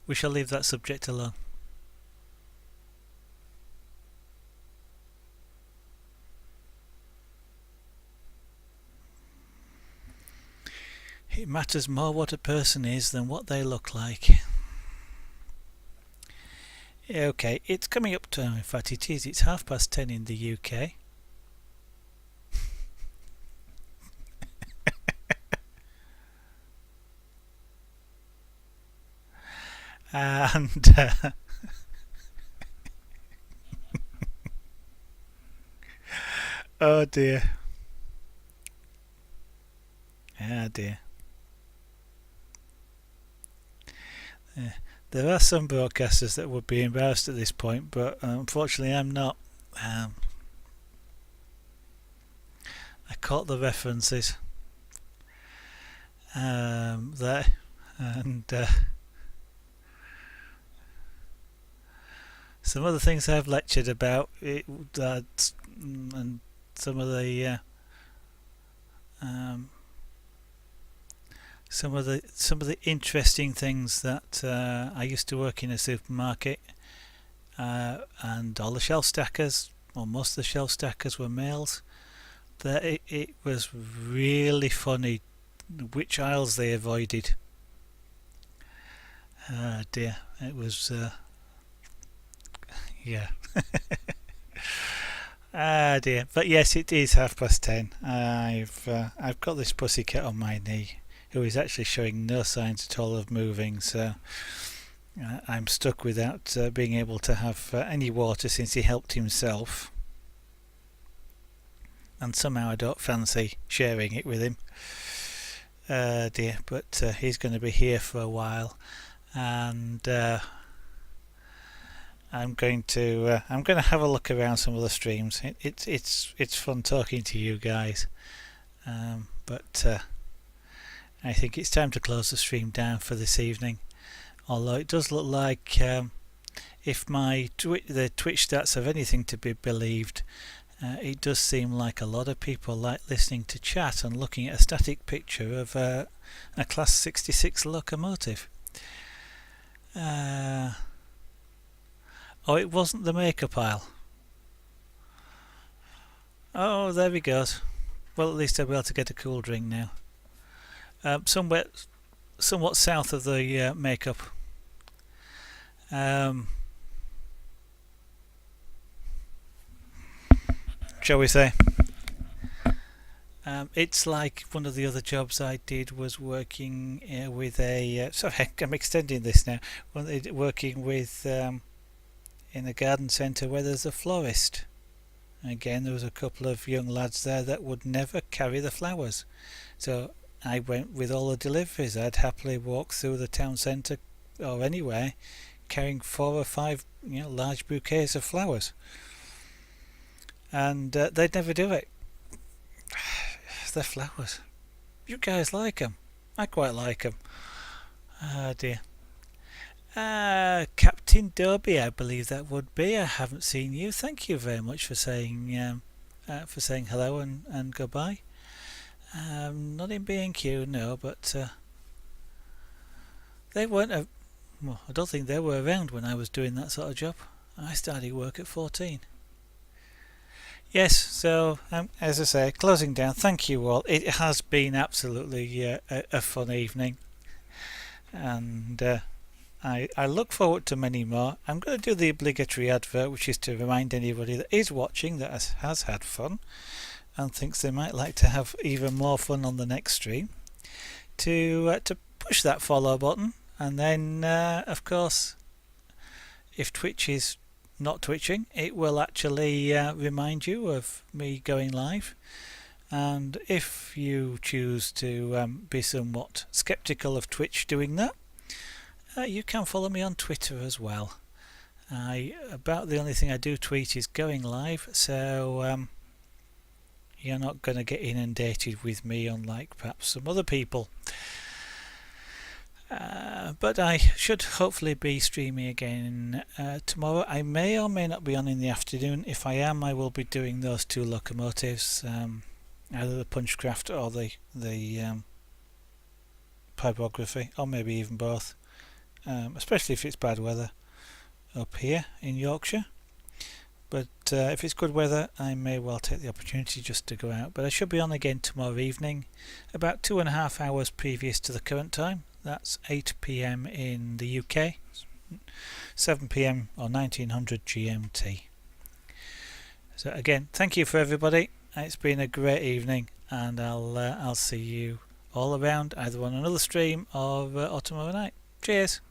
we shall leave that subject alone. It matters more what a person is than what they look like. Okay, it's coming up to, in fact it is, it's 10:30 in the UK. And oh dear. Ah dear. There are some broadcasters that would be embarrassed at this point, but unfortunately I'm not. I caught the references there, and some of the things I've lectured about, and some of the some of the interesting things that I used to work in a supermarket, and all the shelf stackers, or most of the shelf stackers, were males. That it was really funny which aisles they avoided. Dear, it was yeah. Dear, but yes, it is 10:30. I've got this pussycat on my knee, who is actually showing no signs at all of moving, so I'm stuck without being able to have any water since he helped himself, and somehow I don't fancy sharing it with him. Dear, but he's going to be here for a while, and I'm going to have a look around some of the streams. It's fun talking to you guys, but I think it's time to close the stream down for this evening. Although it does look like, if the Twitch stats have anything to be believed, it does seem like a lot of people like listening to chat and looking at a static picture of a Class 66 locomotive. Oh, it wasn't the makeup aisle. Oh, there he goes. Well, at least I'll be able to get a cool drink now. Somewhat south of the makeup. Shall we say? It's like one of the other jobs I did was working with a. Sorry, I'm extending this now. Working with in a garden centre where there's a florist. Again, there was a couple of young lads there that would never carry the flowers, so I went with all the deliveries. I'd happily walk through the town centre or anywhere carrying 4 or 5 large bouquets of flowers, and they'd never do it. They're flowers. You guys like them. I quite like them. Oh dear. Captain Dobie, I believe that would be. I haven't seen you. Thank you very much for saying hello and goodbye. Not in B&Q, no, but They weren't well, I don't think they were around when I was doing that sort of job. I started work at 14. Yes, so as I say, closing down, thank you all. It has been absolutely a fun evening, and I look forward to many more. I'm going to do the obligatory advert, which is to remind anybody that is watching that has had fun and thinks they might like to have even more fun on the next stream, to push that follow button, and then of course, if Twitch is not twitching, it will actually remind you of me going live. And if you choose to be somewhat skeptical of Twitch doing that, you can follow me on Twitter as well. About the only thing I do tweet is going live, so you're not going to get inundated with me unlike perhaps some other people. But I should hopefully be streaming again tomorrow. I may or may not be on in the afternoon. If I am, I will be doing those two locomotives, either the Punchcraft or the Pyrography, or maybe even both, especially if it's bad weather up here in Yorkshire. But if it's good weather, I may well take the opportunity just to go out. But I should be on again tomorrow evening, about 2.5 hours previous to the current time. That's 8 PM in the UK, 7 PM or 1900 GMT. So again, thank you for everybody. It's been a great evening, and I'll see you all around either on another stream or tomorrow night. Cheers.